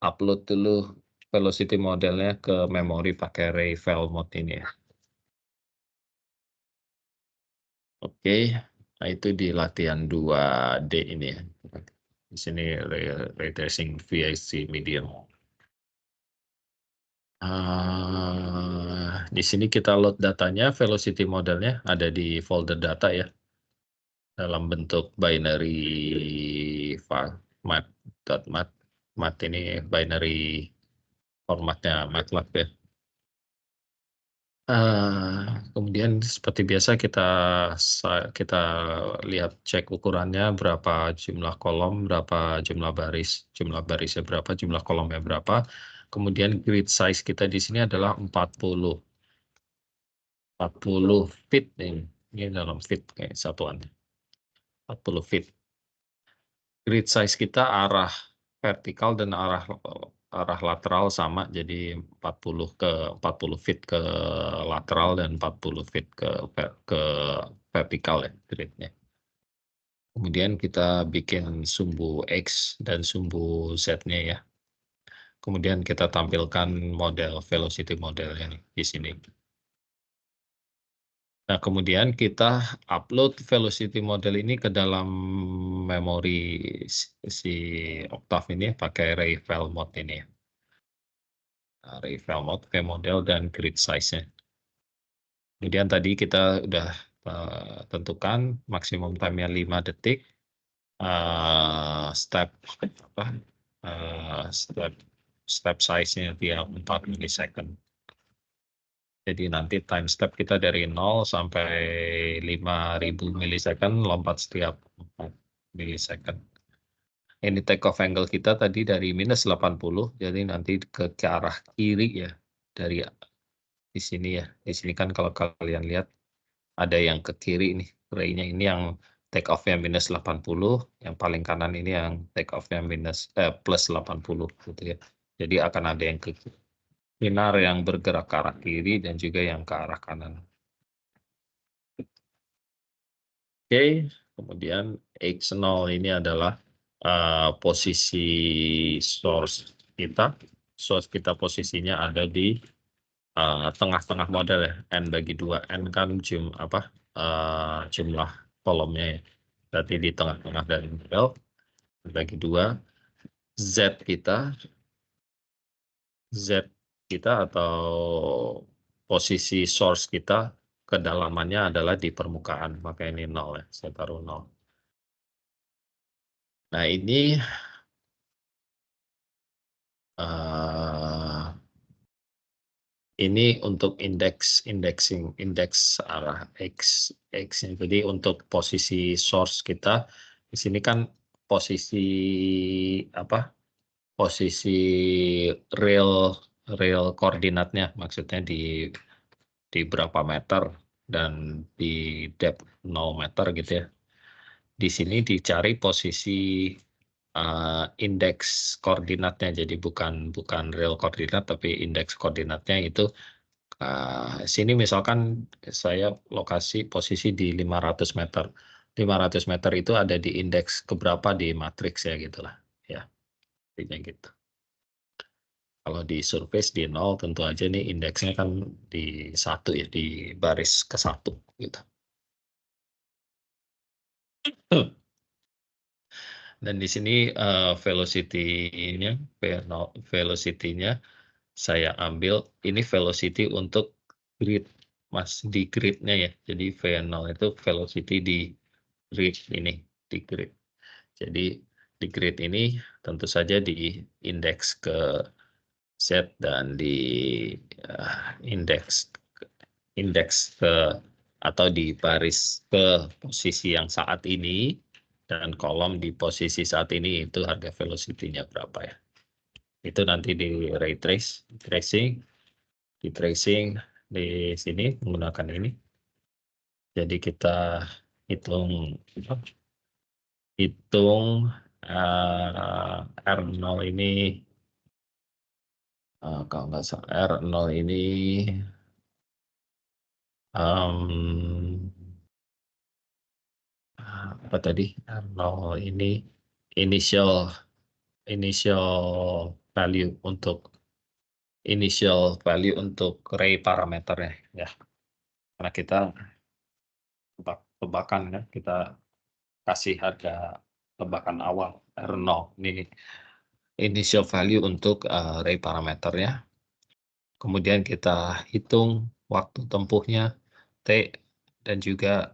upload dulu velocity modelnya ke memori pakai Ray-Val mode ini ya. Oke, nah itu di latihan 2D ini ya. Di sini ray tracing VIC medium. Di sini kita load datanya, velocity modelnya ada di folder data ya, dalam bentuk binary file mat.mat. Mat ini binary formatnya MATLAB ya. Kemudian seperti biasa kita lihat cek ukurannya, berapa jumlah kolom, berapa jumlah baris, jumlah barisnya berapa, jumlah kolomnya berapa. Kemudian grid size kita di sini adalah 40 feet ini dalam feet kayak satuan. 40 feet. Grid size kita arah vertikal dan arah lateral sama, jadi 40 feet ke lateral dan 40 feet ke vertikal ya gridnya. Kemudian kita bikin sumbu X dan sumbu Z-nya ya. Kemudian kita tampilkan model velocity modelnya nih di sini. Nah, kemudian kita upload velocity model ini ke dalam memori si Octave ini pakai Ray-Val mode ini ya. Ray-Val mode, model dan grid size-nya. Kemudian tadi kita udah tentukan maksimum time-nya 5 detik. Step size-nya dia 4 milisecond. Jadi nanti time step kita dari 0 sampai 5000 milisecond, lompat setiap 4 milisecond. Ini take off angle kita tadi dari minus 80, jadi nanti ke arah kiri ya, dari di sini ya. Di sini kan kalau kalian lihat ada yang ke kiri nih, ray-nya ini yang take off-nya minus 80, yang paling kanan ini yang take off-nya plus 80 gitu ya. Jadi akan ada yang ke sinar yang bergerak ke arah kiri dan juga yang ke arah kanan. Oke, kemudian X0 ini adalah posisi source kita. Source kita posisinya ada di tengah-tengah model ya, N/2. N kan jumlah kolomnya ya. Berarti di tengah-tengah dari model, N/2. Z kita atau posisi source kita kedalamannya adalah di permukaan, maka ini 0 ya, saya taruh 0. Nah ini untuk indeks arah X -nya. Jadi untuk posisi source kita di sini kan posisi real koordinatnya, maksudnya di berapa meter dan di depth 0 meter gitu ya. Di sini dicari posisi indeks koordinatnya, jadi bukan real koordinat tapi indeks koordinatnya itu sini misalkan saya lokasi posisi di 500 meter. 500 meter itu ada di indeks keberapa di matriks ya gitulah ya. Intinya gitu. Kalau di surface di 0 tentu aja nih indeksnya kan di 1 ya, di baris ke 1 gitu. Dan di sini velocity-nya saya ambil ini velocity untuk grid, di grid-nya ya. Jadi V0 itu velocity di grid ini, di grid. Jadi di grid ini tentu saja di indeks ke Z dan di indeks ke atau di baris ke posisi yang saat ini dan kolom di posisi saat ini itu harga velocity-nya berapa ya. Itu nanti di tracing di sini menggunakan ini. Jadi kita hitung R0 ini kalau nggak salah R0 ini apa tadi? R0 ini initial value untuk ray parameternya ya. Karena kita tebakan ya, kita kasih harga tebakan awal R0 ini initial value untuk ray parameternya. Kemudian kita hitung waktu tempuhnya T dan juga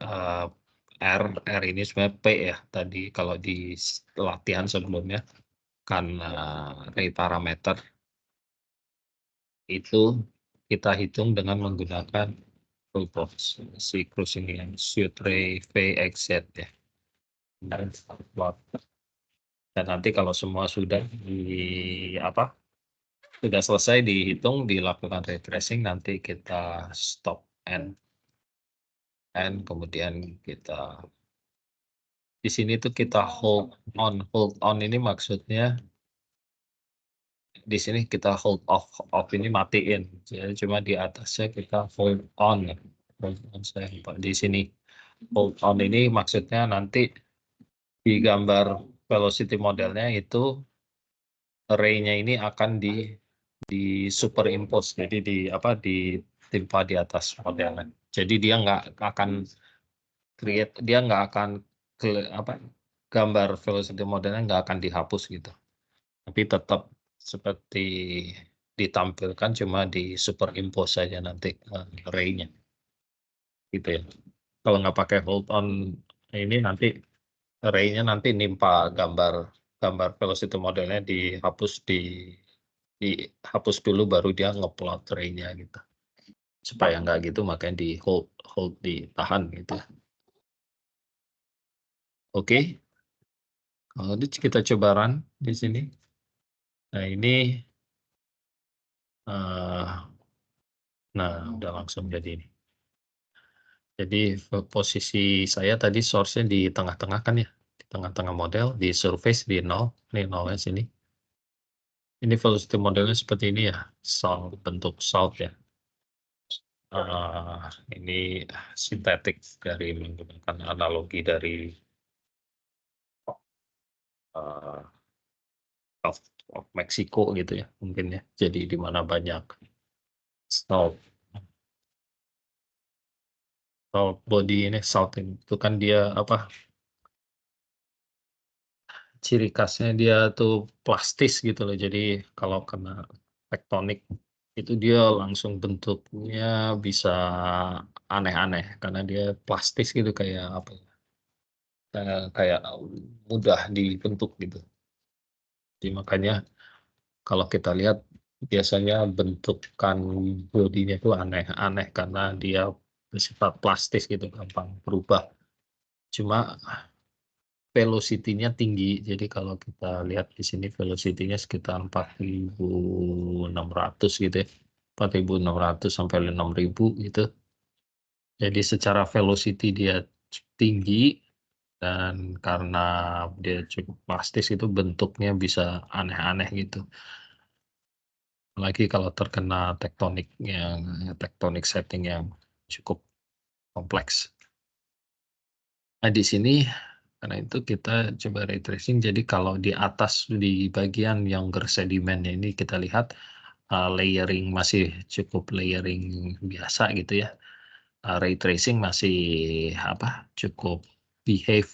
R ini sebenarnya P ya tadi kalau di latihan sebelumnya kan ray parameter itu kita hitung dengan menggunakan toolbox si cruise ini yang shoot ray VXZ ya. Dan nanti kalau semua sudah sudah selesai dihitung, dilakukan ray tracing, nanti kita stop and kemudian kita di sini tuh kita hold on ini maksudnya di sini kita hold off ini matiin, jadi cuma di atasnya kita hold on saya lupa di sini hold on ini maksudnya nanti di gambar velocity modelnya itu array-nya ini akan di superimpose, jadi ditimpa di atas modelnya. Jadi dia nggak akan gambar velocity modelnya nggak akan dihapus gitu. Tapi tetap seperti ditampilkan cuma di superimpose saja nanti array-nya. Gitu ya. Kalau nggak pakai hold on ini nanti array-nya nanti nimpa gambar velocity modelnya dihapus dulu baru dia ngeplot array-nya gitu. Supaya nggak gitu makanya di hold ditahan gitu. Oke. Kalau kita coba run di sini. Nah ini nah udah langsung jadi ini. Jadi posisi saya tadi source-nya di tengah-tengah kan ya. Di tengah-tengah model, di surface di 0. Ini 0-nya sini. Ini velocity modelnya seperti ini ya. Bentuk salt ya. Ini sintetik dari menggunakan analogi dari Gulf of Mexico gitu ya mungkin ya. Jadi di mana banyak salt body ini salt itu kan dia ciri khasnya dia tuh plastis gitu loh. Jadi kalau kena tektonik itu dia langsung bentuknya bisa aneh-aneh karena dia plastis gitu kayak kayak mudah dibentuk gitu. Jadi makanya kalau kita lihat biasanya bentukan bodinya itu aneh-aneh karena dia bersifat plastis gitu, gampang berubah. Cuma velocity-nya tinggi, jadi kalau kita lihat di sini velocity-nya sekitar 4.600 gitu ya, 4.600 sampai 6.000 gitu. Jadi secara velocity dia tinggi dan karena dia cukup plastis itu bentuknya bisa aneh-aneh gitu. Apalagi kalau terkena tektonik setting yang cukup kompleks. Nah di sini karena itu kita coba ray tracing. Jadi kalau di atas di bagian younger sedimennya ini kita lihat layering masih cukup layering biasa gitu ya. Ray tracing masih cukup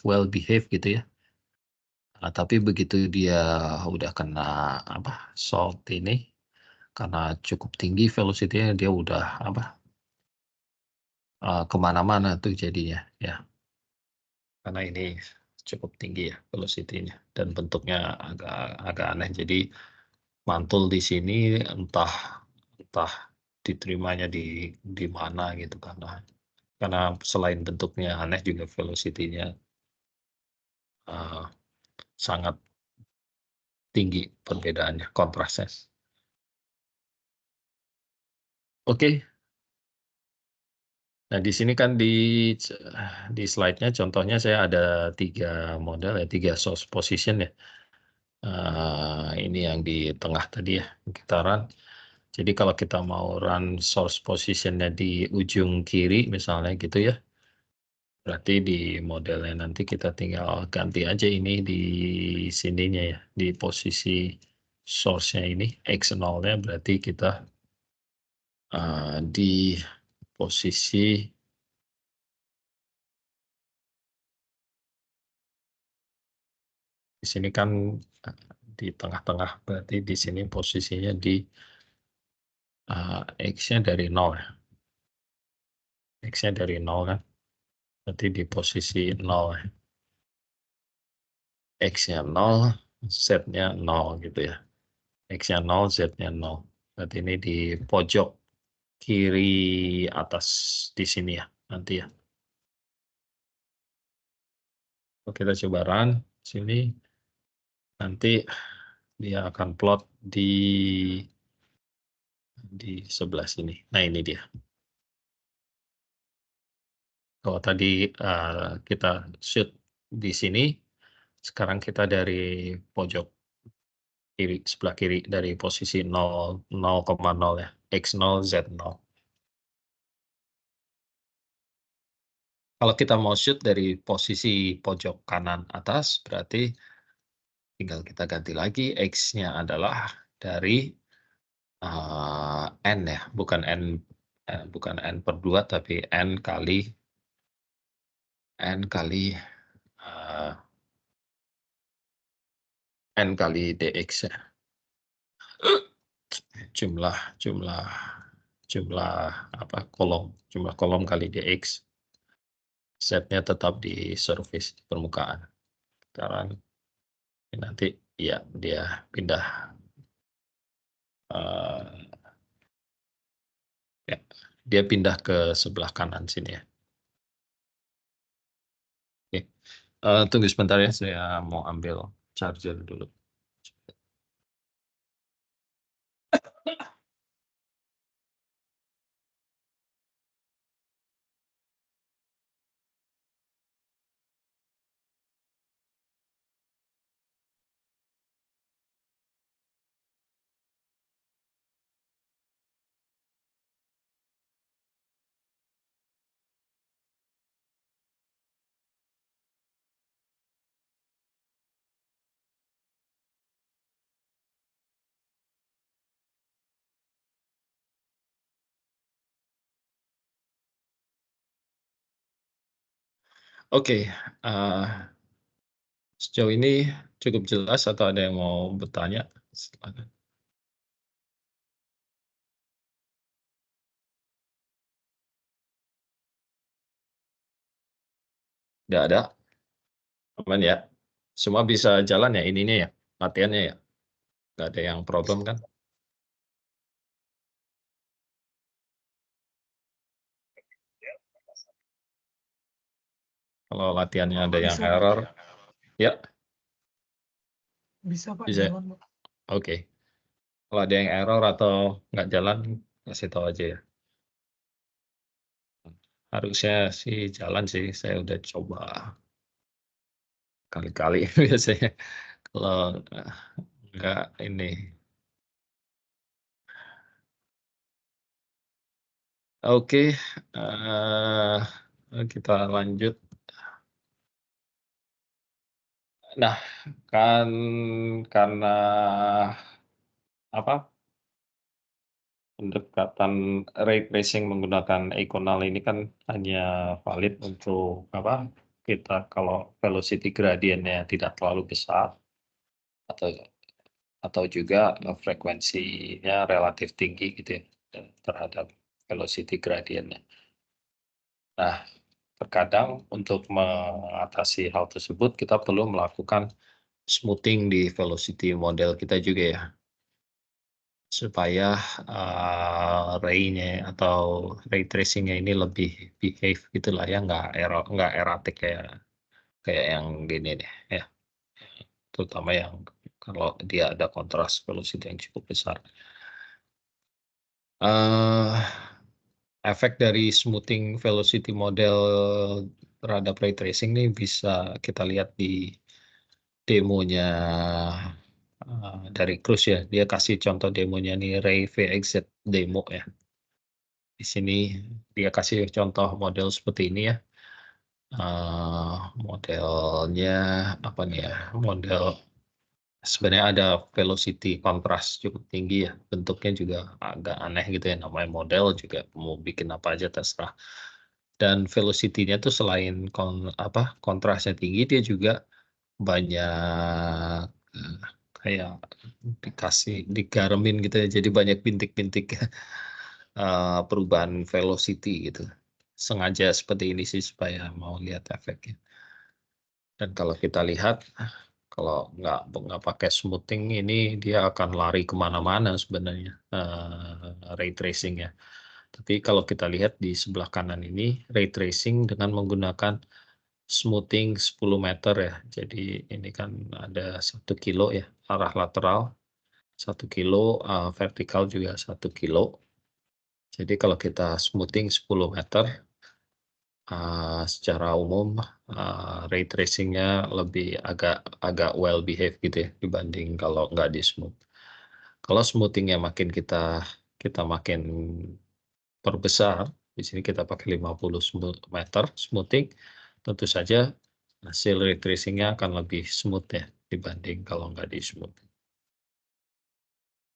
well behave gitu ya. Tapi begitu dia udah kena salt ini karena cukup tinggi velocity-nya dia udah kemana-mana tuh jadinya ya. Karena ini cukup tinggi ya velocity-nya dan bentuknya agak aneh. Jadi mantul di sini entah diterimanya di mana gitu karena selain bentuknya aneh juga velocity-nya sangat tinggi perbedaannya, kontrasnya. Oke. Nah di sini kan di slide-nya contohnya saya ada 3 model ya, 3 source position ya. Ini yang di tengah tadi ya kita run. Jadi kalau kita mau run source position-nya di ujung kiri misalnya gitu ya, Berarti di modelnya nanti kita tinggal ganti aja ini di sininya ya, di posisi source-nya ini, X0-nya berarti kita di posisi di sini kan di tengah-tengah, berarti di sini posisinya di X-nya dari 0 ya. X-nya dari 0 kan, berarti di posisi 0 ya. X-nya 0, Z-nya 0 gitu ya. X-nya 0, Z-nya 0. Berarti ini di pojok kiri atas di sini ya, nanti ya. Oke, kita coba run sini. Nanti dia akan plot di sebelah sini. Nah, ini dia. Kalau tadi kita shoot di sini, sekarang kita dari pojok kiri, sebelah kiri dari posisi 0, 0,0 ya, X0, Z0. Kalau kita mau shoot dari posisi pojok kanan atas, berarti tinggal kita ganti lagi, X-nya adalah dari N ya, bukan N per 2, tapi N kali DX ya. Jumlah apa, jumlah kolom kali DX. Z-nya tetap di surface, di permukaan. Sekarang nanti ya dia pindah ya, dia pindah ke sebelah kanan sini ya. Oke. Tunggu sebentar ya, saya mau ambil charger dulu. Oke, sejauh ini cukup jelas atau ada yang mau bertanya? Silakan. Nggak ada? Aman ya? Semua bisa jalan ya ininya ya, latihannya ya? Nggak ada yang problem kan? Kalau latihannya ada yang Bisa, Pak. error, ya Bisa Pak, bisa. jalan Pak. Oke. Kalau ada yang error atau nggak jalan, kasih tahu aja ya. Harusnya sih jalan sih, saya udah coba kali-kali biasanya. Kalau nggak ini. Oke, kita lanjut. Nah, kan karena apa, pendekatan ray tracing menggunakan Econal ini kan hanya valid untuk apa, kita kalau velocity gradientnya tidak terlalu besar atau juga frekuensinya relatif tinggi gitu ya terhadap velocity gradientnya. Nah, terkadang untuk mengatasi hal tersebut kita perlu melakukan smoothing di velocity model kita juga ya, supaya ray-nya atau ray tracing-nya ini lebih behave gitulah ya, nggak erratic kayak yang gini deh ya, terutama yang kalau dia ada kontras velocity yang cukup besar. Efek dari smoothing velocity model terhadap ray tracing ini bisa kita lihat di demonya dari Cruise ya. Dia kasih contoh demonya nih, Ray VXZ demo ya. Di sini dia kasih contoh model seperti ini ya. Modelnya apa nih ya, model sebenarnya ada velocity contrast cukup tinggi ya, bentuknya juga agak aneh gitu ya, namanya model juga mau bikin apa aja terserah. Dan velocity-nya tuh selain kontrasnya tinggi, dia juga banyak, kayak digaremin gitu ya, jadi banyak bintik-bintik, perubahan velocity gitu. Sengaja seperti ini sih supaya mau lihat efeknya. Dan kalau kita lihat, kalau nggak pakai smoothing ini dia akan lari kemana mana sebenarnya, ray tracing ya. Tapi kalau kita lihat di sebelah kanan ini, ray tracing dengan menggunakan smoothing 10 meter ya. Jadi ini kan ada 1 kilo ya, arah lateral 1 kilo, vertikal juga 1 kilo. Jadi kalau kita smoothing 10 meter, secara umum, ray tracing-nya lebih agak well behave gitu ya, dibanding kalau nggak di-smooth. Kalau smoothing-nya makin kita makin perbesar, di sini kita pakai 50 meter smoothing, tentu saja hasil ray tracing-nya akan lebih smooth ya, dibanding kalau nggak di-smooth.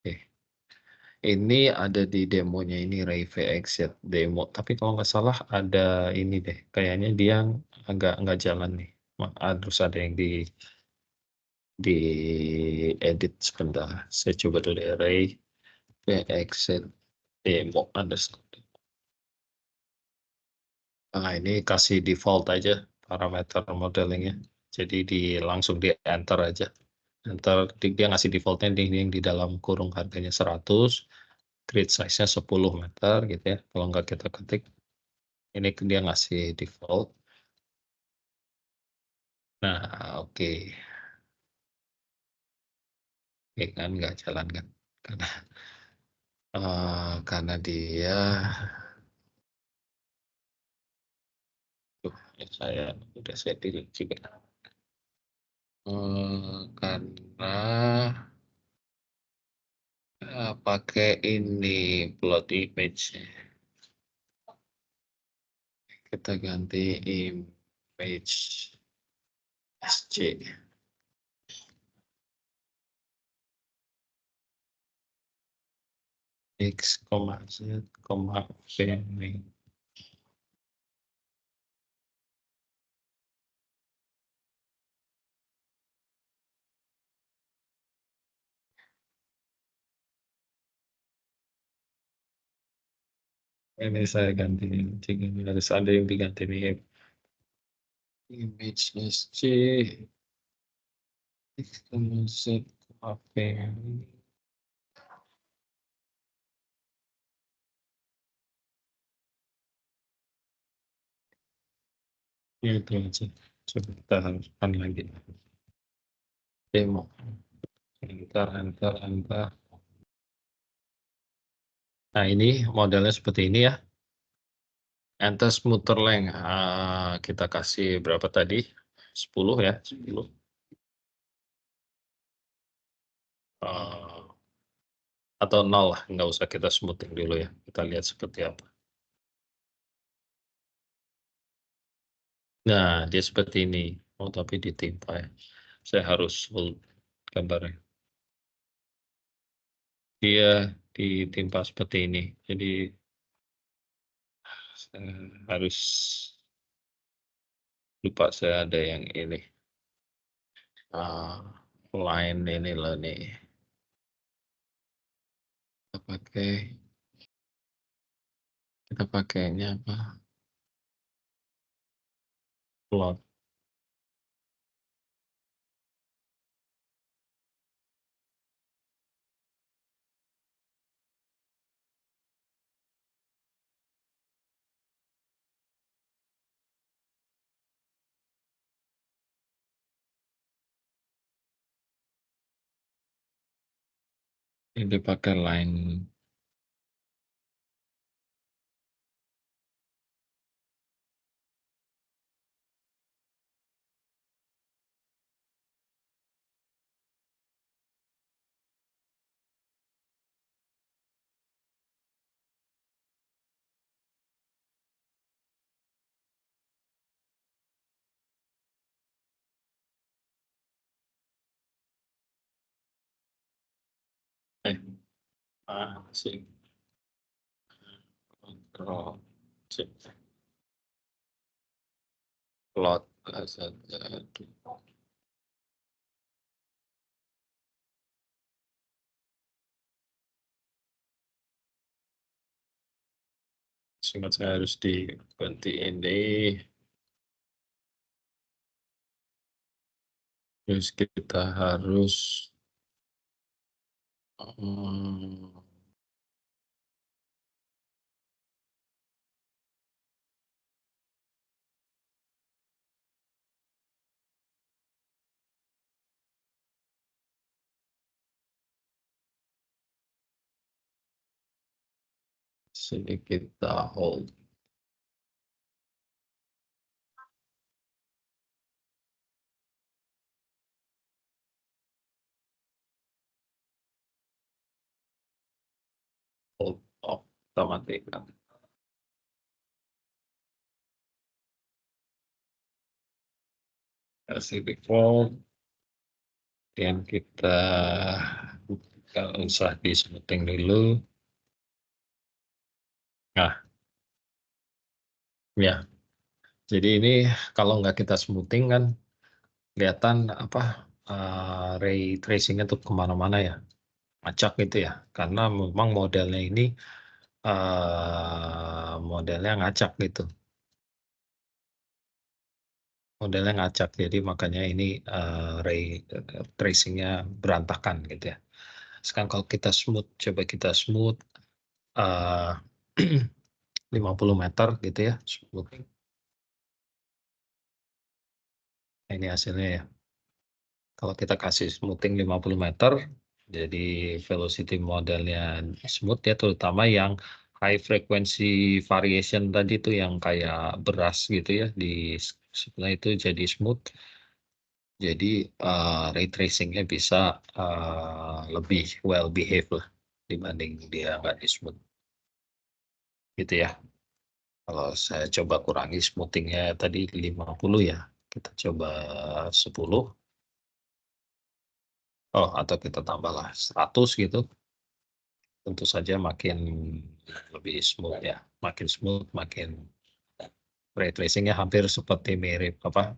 Oke. Ini ada di demonya ini Ray VX ya, demo, tapi kalau nggak salah ada ini deh, kayaknya dia nggak jalan nih, harus ada yang diedit sebentar, saya coba dulu ya, Ray VX demo underscore. Nah, ini kasih default aja parameter modelingnya, jadi langsung di enter aja. Enter, dia ngasih defaultnya ini yang di dalam kurung harganya 100, grid size-nya 10 meter gitu ya, kalau nggak kita ketik. Ini dia ngasih default. Nah, oke. Oke kan, nggak jalan kan? Karena, karena dia saya udah saya delete juga. Karena, pakai ini plot image. Kita ganti image SC. X, Z, V. Ini saya ganti, ini harus ada yang diganti nih. Image SC. X, Z, V. Ya itu aja. Coba kita haruskan lagi. Demo. Enter. Nah, ini modelnya seperti ini ya. Enter smoother length. Kita kasih berapa tadi? 10 ya, 10. Atau 0 lah, nggak usah kita smoothing dulu ya. Kita lihat seperti apa. Nah, dia seperti ini. Oh, tapi ditimpa ya. Saya harus full gambarnya. Dia ditimpa seperti ini. Jadi saya harus lupa, saya ada yang ini. Line ini loh nih. Kita pakainya apa? Plot. Ini pakai line. Sip. Kontrol. Sip. Plot. Singkat saya harus diganti ini. Terus kita harus sini kita hold. Hold off. Kita matikan. Kasih default. Dan kita nggak usah di smoothing dulu. Nah, ya. Jadi ini kalau nggak kita smoothing kan kelihatan apa ray tracingnya tuh kemana-mana ya, acak gitu ya. Karena memang modelnya ini modelnya ngacak gitu. Modelnya ngacak, jadi makanya ini ray tracingnya berantakan gitu ya. Sekarang kalau kita smooth, coba kita smooth 50 meter gitu ya, smoothing. Nah, ini hasilnya ya. Kalau kita kasih smoothing 50 meter, jadi velocity modelnya smooth ya, terutama yang high frequency variation tadi tuh yang kayak beras gitu ya, di sebelah itu jadi smooth. Jadi ray tracingnya bisa lebih well behave lah dibanding dia nggak di smooth. Gitu ya. Kalau saya coba kurangi smoothingnya tadi 50 ya, kita coba 10. Oh, atau kita tambahlah 100 gitu. Tentu saja makin lebih smooth ya. Makin smooth, makin ray tracingnya hampir seperti mirip apa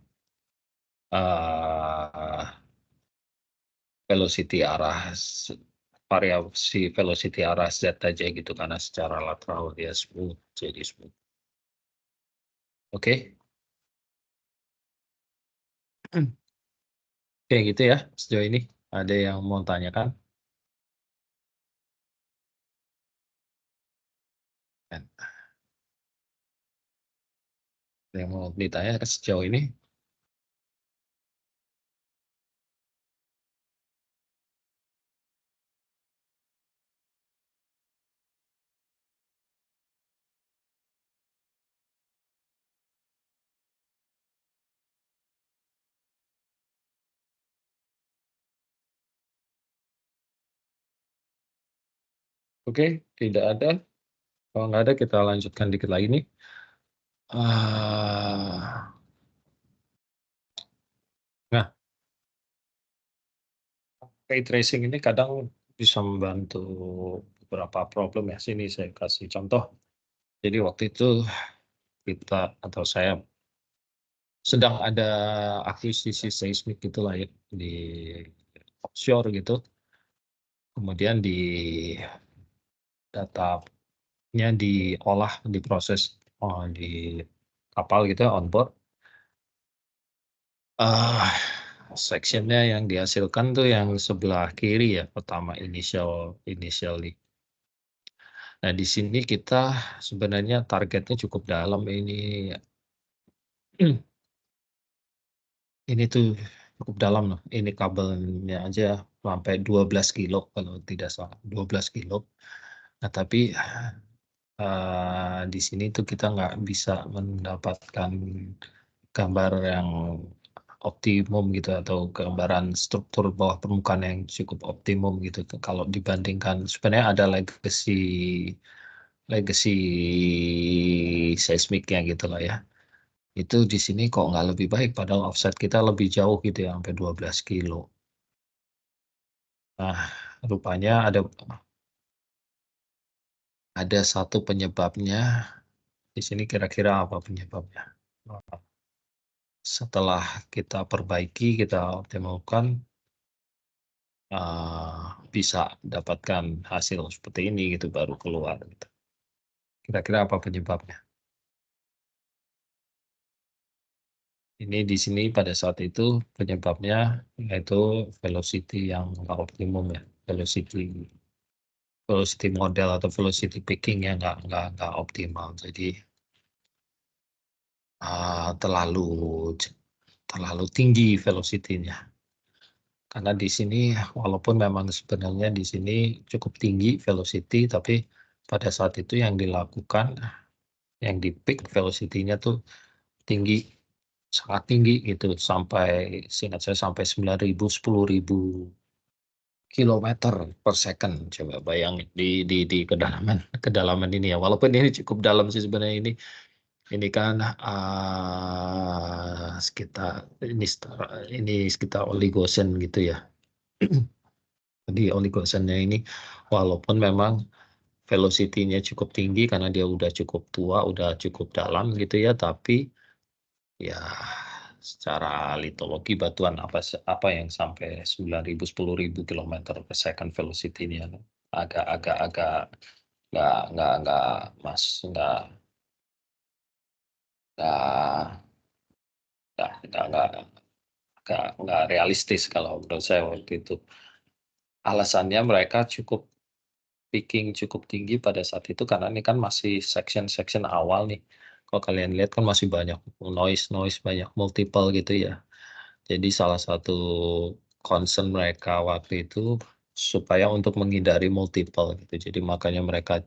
velocity arah variasi velocity arah Z aja gitu, karena secara lateral dia smooth, jadi smooth. Oke. Oke gitu ya sejauh ini. Ada yang mau tanyakan? Ada yang mau ditanya sejauh ini? Oke, tidak ada. Kalau nggak ada, kita lanjutkan dikit lagi nih. Nah, ray tracing ini kadang bisa membantu beberapa problem ya. Sini saya kasih contoh. Jadi waktu itu kita atau saya sedang ada akuisisi seismik gitulah ya di offshore gitu. Kemudian di datanya diolah, diproses di kapal gitu on board. Sectionnya yang dihasilkan tuh yang sebelah kiri ya, pertama initially. Nah, di sini kita sebenarnya targetnya cukup dalam ini. Ini tuh cukup dalam loh. Ini kabelnya aja sampai 12 kilo kalau tidak salah, 12 kilo. Nah, tapi di sini tuh kita nggak bisa mendapatkan gambar yang optimum gitu, atau gambaran struktur bawah permukaan yang cukup optimum gitu. Kalau dibandingkan sebenarnya ada legacy seismiknya gitu lah ya. Itu di sini kok nggak lebih baik, padahal offset kita lebih jauh gitu ya, sampai 12 kilo. Nah, rupanya ada ada satu penyebabnya. Di sini kira-kira apa penyebabnya? Setelah kita perbaiki, kita optimalkan, bisa dapatkan hasil seperti ini gitu, baru keluar gitu. Kira-kira apa penyebabnya? Ini di sini pada saat itu penyebabnya yaitu velocity yang nggak optimum ya, velocity model atau velocity picking yang nggak optimal. Jadi terlalu tinggi velocity-nya. Karena di sini walaupun memang sebenarnya di sini cukup tinggi velocity, tapi pada saat itu yang dilakukan, yang di peak velocity-nya tuh tinggi, sangat tinggi gitu, sampai seingat saya sampai 9.000, 10.000 kilometer per second. Coba bayangin di kedalaman ini ya. Walaupun ini cukup dalam sih sebenarnya ini kan sekitar Oligocene gitu ya. Jadi Oligocennya ini walaupun memang velocity-nya cukup tinggi karena dia udah cukup tua, udah cukup dalam gitu ya, tapi ya secara litologi batuan apa yang sampai 9.000, 10.000 kilometer per second velocity-nya agak nggak mas nggak nggak realistis kalau menurut saya waktu itu. Alasannya mereka picking cukup tinggi pada saat itu karena ini kan masih section awal nih. Kalau kalian lihat kan masih banyak noise, banyak multiple gitu ya. Jadi salah satu concern mereka waktu itu supaya untuk menghindari multiple gitu. Jadi makanya mereka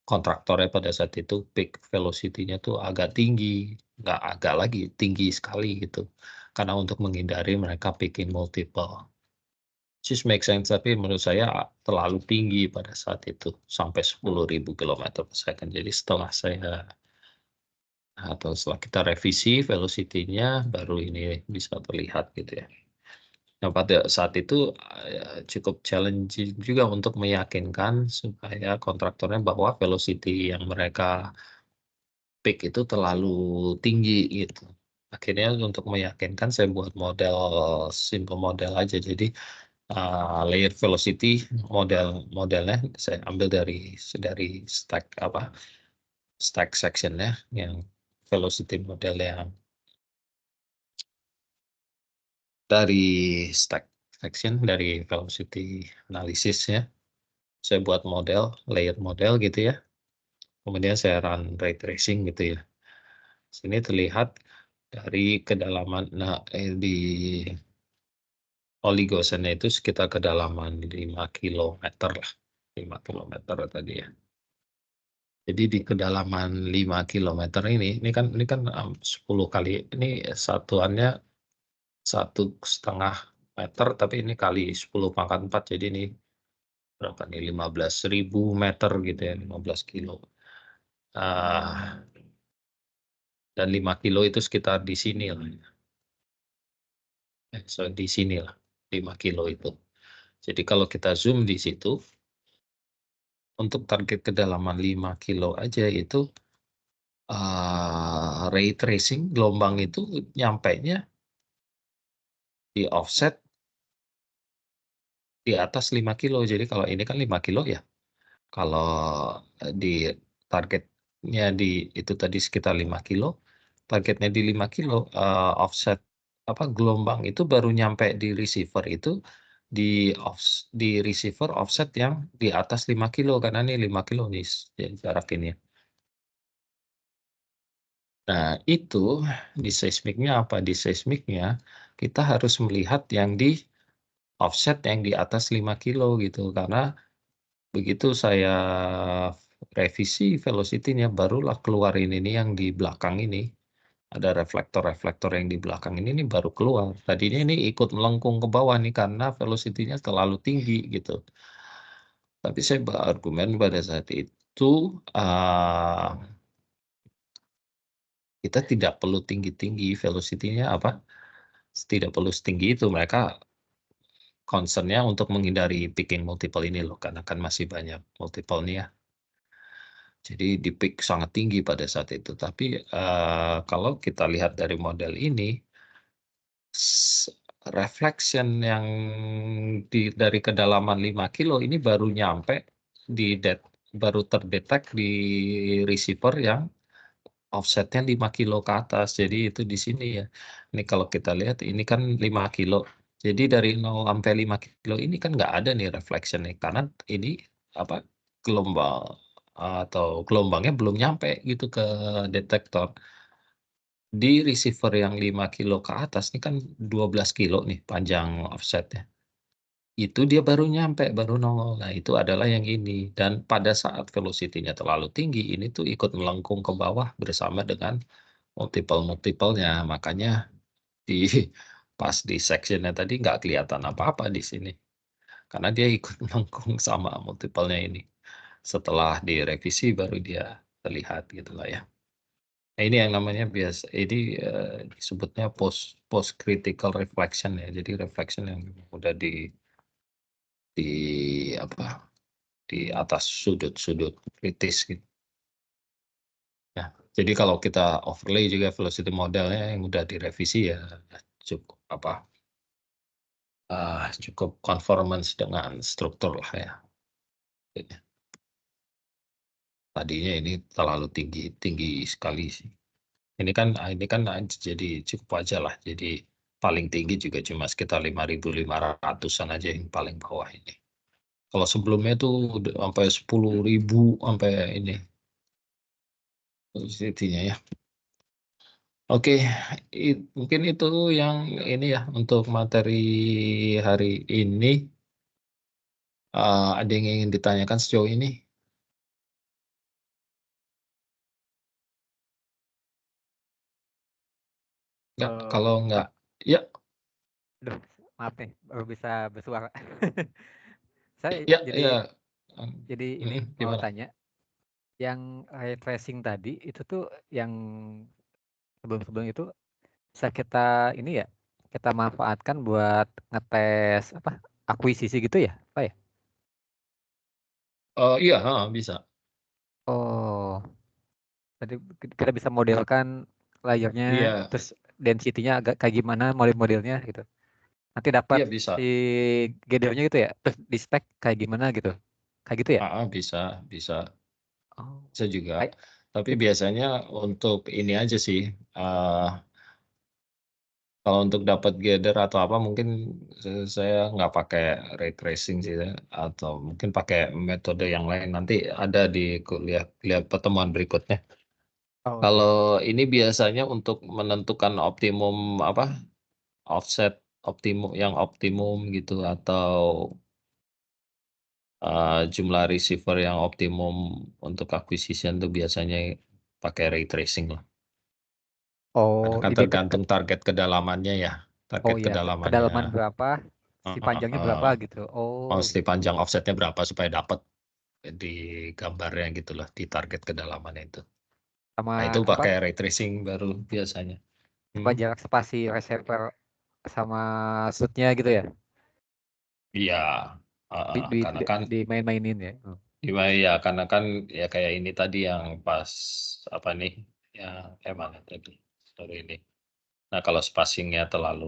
kontraktornya pada saat itu peak velocity-nya tuh agak tinggi, nggak agak lagi, tinggi sekali gitu. Karena untuk menghindari mereka picking multiple. Just make sense, tapi menurut saya terlalu tinggi pada saat itu, sampai 10.000 kilometer per second. Jadi setelah kita revisi velocity-nya, baru ini bisa terlihat gitu ya. Nah, pada saat itu cukup challenging juga untuk meyakinkan supaya kontraktornya bahwa velocity yang mereka pick itu terlalu tinggi gitu. Akhirnya untuk meyakinkan saya buat simple model aja. Jadi layer velocity modelnya saya ambil dari stack sectionnya yang velocity model yang dari stack section dari velocity analysis ya. Saya buat layer model gitu ya. Kemudian saya run ray tracing gitu ya. Sini terlihat dari kedalaman, di Oligocene itu sekitar kedalaman 5 kilometer lah. 5 kilometer tadi ya. Jadi di kedalaman 5 kilometer ini kan 10 kali, ini satuannya 1,5 meter, tapi ini kali 10 pangkat 4, jadi ini berapa nih, 15.000 meter gitu ya, 15 kilo. Dan 5 kilo itu sekitar di sini lah. Di sini lah, 5 kilo itu. Jadi kalau kita zoom di situ, untuk target kedalaman 5 kilo aja itu ray tracing gelombang itu nyampainya di offset di atas 5 kilo. Jadi kalau ini kan 5 kilo ya. Kalau di targetnya itu tadi sekitar 5 kilo, targetnya di 5 kilo, offset gelombang itu baru nyampe di receiver itu di receiver offset yang di atas 5 kilo karena ini 5 kilo nih jarak ini. Nah, itu di seismiknya apa? Di seismiknya kita harus melihat yang di offset yang di atas 5 kilo gitu. Karena begitu saya revisi velocity-nya, barulah keluarin ini yang di belakang ini. Ada reflektor-reflektor yang di belakang ini baru keluar. Tadinya ini ikut melengkung ke bawah nih karena velocity-nya terlalu tinggi gitu. Tapi saya berargumen pada saat itu, kita tidak perlu tinggi-tinggi velocity-nya tidak perlu setinggi itu. Mereka concern-nya untuk menghindari picking multiple ini loh, karena kan masih banyak multiple nih ya. Jadi di peak sangat tinggi pada saat itu. Tapi kalau kita lihat dari model ini, reflection yang dari kedalaman 5 kilo ini baru nyampe baru terdetek di receiver yang offsetnya 5 kilo ke atas. Jadi itu di sini ya. Ini kalau kita lihat ini kan 5 kilo. Jadi dari 0 sampai 5 kilo ini kan nggak ada nih reflection nih karena ini apa gelombang atau gelombangnya belum nyampe gitu ke detektor. Di receiver yang 5 kilo ke atas ini kan 12 kilo nih panjang offsetnya. Itu dia baru nyampe, baru nongol. Nah, itu adalah yang ini. Dan pada saat velocity-nya terlalu tinggi, ini tuh ikut melengkung ke bawah bersama dengan multiple-nya. Makanya di pas di section-nya tadi nggak kelihatan apa-apa di sini. Karena dia ikut melengkung sama multiple-nya ini. Setelah direvisi baru dia terlihat gitulah ya. Nah, ini yang namanya ini disebutnya post critical reflection ya. Jadi reflection yang udah di apa di atas sudut-sudut kritis gitu. Ya, jadi kalau kita overlay juga velocity modelnya yang udah direvisi ya cukup cukup conformance dengan struktur lah ya. Tadinya ini terlalu tinggi sekali sih. Ini kan jadi cukup wajar lah. Jadi paling tinggi juga cuma sekitar 5.500-an aja yang paling bawah ini. Kalau sebelumnya tuh sampai 10.000 sampai ini velocity-nya ya. Oke, mungkin itu yang ini ya untuk materi hari ini. Ada yang ingin ditanyakan sejauh ini? Enggak, kalau enggak, ya. Aduh, maaf nih, baru bisa bersuara. Saya Ya, jadi ini mau gimana? tanya, yang ray tracing tadi itu tuh yang sebelum itu bisa kita ini ya, kita manfaatkan buat ngetes apa akuisisi gitu ya, Pak ya? Iya, bisa. Oh, tadi kita bisa modelkan layernya, Iya, terus density-nya agak kayak gimana model-modelnya gitu. Nanti dapat iya bisa. si gathernya gitu ya, terus di spek kayak gimana gitu, kayak gitu ya? Bisa Oh, juga. kayak Tapi itu. biasanya untuk ini aja sih, kalau untuk dapat gather atau apa mungkin saya nggak pakai ray tracing sih ya, atau mungkin pakai metode yang lain. Nanti ada di lihat pertemuan berikutnya. Oh iya. Kalau ini biasanya untuk menentukan optimum offset optimum gitu atau jumlah receiver yang optimum untuk acquisition tuh biasanya pakai ray tracing lah. Karena Oh kan ini tergantung target kedalamannya ya, oh target iya, kedalamannya. kedalaman berapa, si panjangnya berapa gitu. Oh Mesti gitu. panjang offsetnya berapa supaya dapat di gambarnya gitu loh, di target kedalamannya itu. Nah itu Sama pakai apa? ray tracing baru biasanya. Apa Hmm. jarak spasi receiver sama shootnya gitu ya? Iya, Di di karena di, kan di main-mainin ya. Oh. gimana ya, karena kan ya kayak ini tadi yang pas apa nih, ya mana tadi, sorry ini. Nah kalau spacingnya terlalu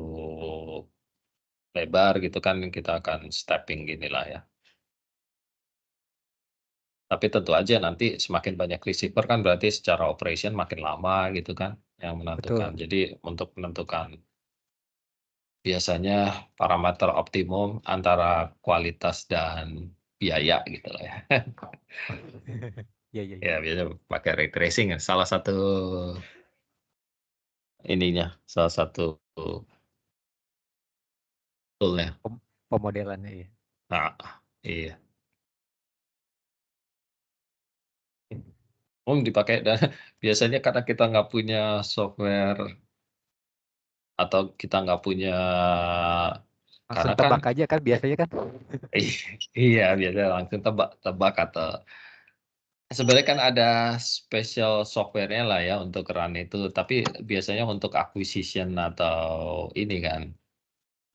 lebar gitu kan kita akan stepping gini lah ya. Tapi tentu aja nanti semakin banyak receiver kan berarti secara operation makin lama gitu kan yang menentukan. Betul. Jadi untuk menentukan biasanya parameter optimum antara kualitas dan biaya gitu lah ya. Iya iya iya. Ya biasanya pakai ray tracing ya. Salah satu ininya, salah satu toolnya. Pemodelannya ya. Nah, iya. Dipakai dan biasanya karena kita nggak punya software atau kita nggak punya, Langsung karena kan tebak aja kan biasanya kan. iya biasanya langsung tebak atau sebenarnya kan ada special software-nya lah ya untuk run itu, tapi biasanya untuk acquisition atau ini kan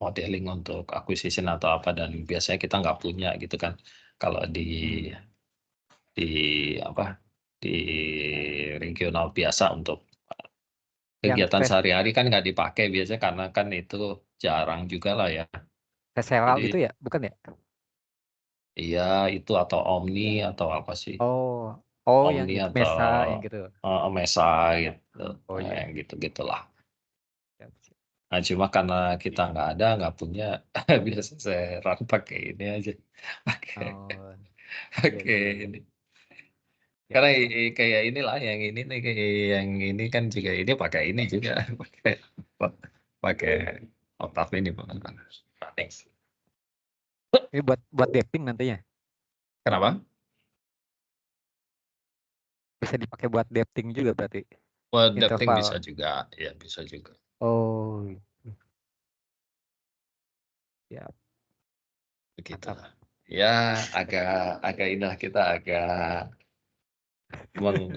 modeling untuk acquisition atau apa dan biasanya kita nggak punya gitu kan kalau di Hmm. di apa di regional biasa untuk Yang kegiatan tes sehari-hari kan nggak dipakai biasanya karena kan itu jarang juga lah ya. Seral Jadi itu ya, bukan ya? iya itu atau Omni atau apa sih? Oh, oh yang Omni itu atau Mesa yang gitu. Mesa gitu. Oh iya, Yang gitu-gitulah. siap, siap. Nah, cuma karena kita nggak punya, biasa saya run pakai ini aja, pakai Oh iya pakai iya iya, ini. siap Karena siap. kayak inilah yang ini nih, kayak yang ini kan juga ini pakai ini juga, pakai pakai otak ini bukan running. Ini buat dating nantinya Kenapa? bisa dipakai buat dating juga berarti Buat dafting bisa interval. juga, ya bisa juga. Oh, ya Begitu. mantap. Ya agak inilah kita agak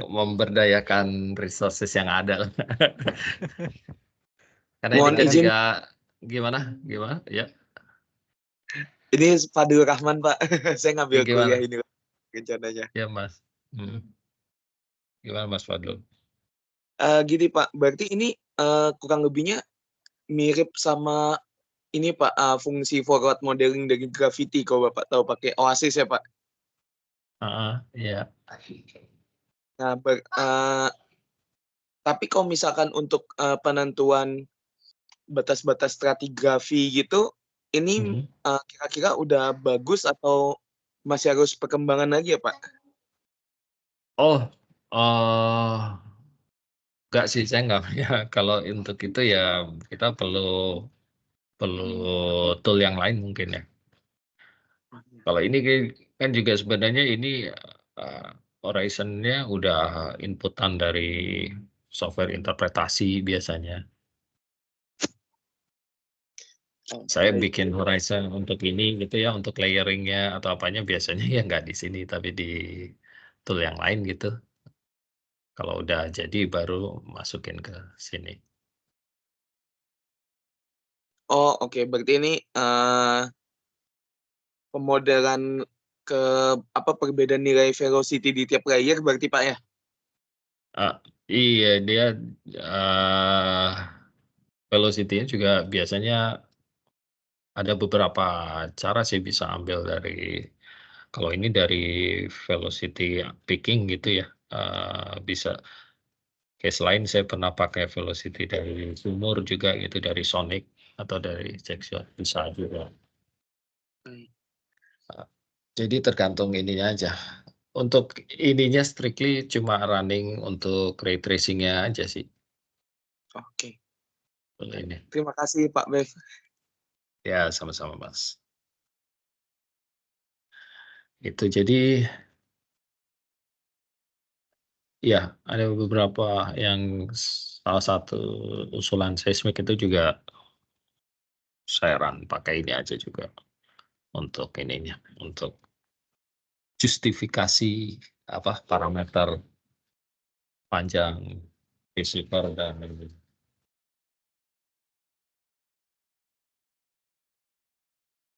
memberdayakan resources yang ada. Karena ini Mohon kan izin, juga gimana? Gimana? Ya, ini Fadil Rahman Pak. Saya ngambil kuliah gimana? ini rencananya. Ya, Mas. Gimana Mas Fadlul? Gini Pak, berarti ini kurang lebihnya mirip sama ini Pak, fungsi forward modeling dari Gravity kalau Bapak tahu pakai Oasis ya Pak. Iya. Nah, tapi kalau misalkan untuk penentuan batas-batas stratigrafi gitu, ini kira-kira udah bagus atau masih harus perkembangan lagi ya Pak? Oh, enggak sih, saya nggak punya. Kalau untuk itu ya kita perlu tool yang lain mungkin ya. Kalau ini kan juga sebenarnya ini Horizon-nya udah inputan dari software interpretasi biasanya. Saya Baik. bikin Horizon untuk ini gitu ya, untuk layering-nya atau apanya biasanya ya nggak di sini, tapi di tool yang lain gitu. Kalau udah jadi baru masukin ke sini. Oh oke, berarti ini pemodelan ke perbedaan nilai velocity di tiap layer berarti Pak ya? Iya dia velocity-nya juga biasanya ada beberapa cara sih bisa ambil dari kalau ini dari velocity picking gitu ya, bisa case lain saya pernah pakai velocity dari sumur juga gitu, dari sonic atau dari jackshot bisa juga. Jadi tergantung ininya aja. Untuk ininya strictly cuma running untuk ray tracing-nya aja sih. Oke. Ini. Terima kasih Pak Bev. Ya, sama-sama Mas. Itu jadi ya ada beberapa yang salah satu usulan seismik itu juga saya run pakai ini aja juga untuk ininya, untuk justifikasi parameter panjang receiver dan ini.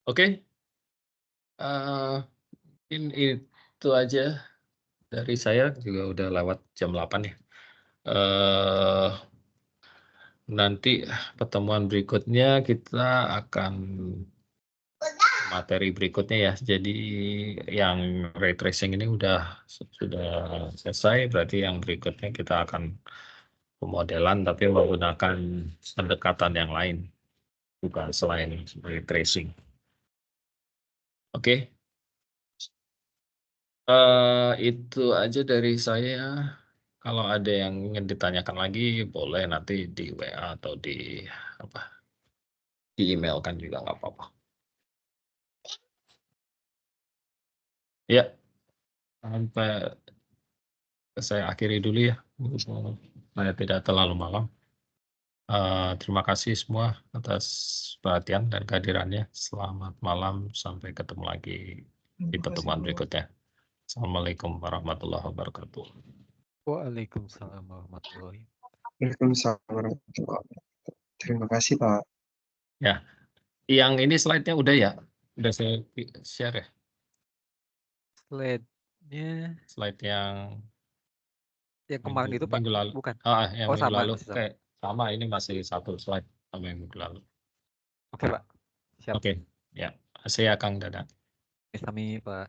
Oke, mungkin itu aja dari saya, juga udah lewat jam 8 ya. Nanti pertemuan berikutnya kita akan materi berikutnya ya. Jadi yang ray tracing ini sudah selesai, berarti yang berikutnya kita akan pemodelan tapi menggunakan pendekatan yang lain, bukan selain ray tracing. Oke. Itu aja dari saya. Kalau ada yang ingin ditanyakan lagi, boleh nanti di WA atau di email kan juga nggak apa-apa. Ya, sampai saya akhiri dulu ya, supaya tidak terlalu malam. Terima kasih semua atas perhatian dan kehadirannya. Selamat malam, sampai ketemu lagi di Terima kasih, pertemuan Pak. berikutnya. Assalamualaikum warahmatullahi wabarakatuh. Waalaikumsalam warahmatullahi. Waalaikumsalam warahmatullahi wabarakatuh. Terima kasih Pak. Ya, yang ini slide-nya udah ya? Udah saya share ya? Slide-nya Slide yang Yang kemarin itu Pak, minggu lalu. bukan? Yang Oh minggu sama, lalu masih sama. kayak sama, ini masih satu slide sama yang minggu lalu. Oke Pak, siap. Oke, ya. Makasih ya Kang Dadan. Kami Pak.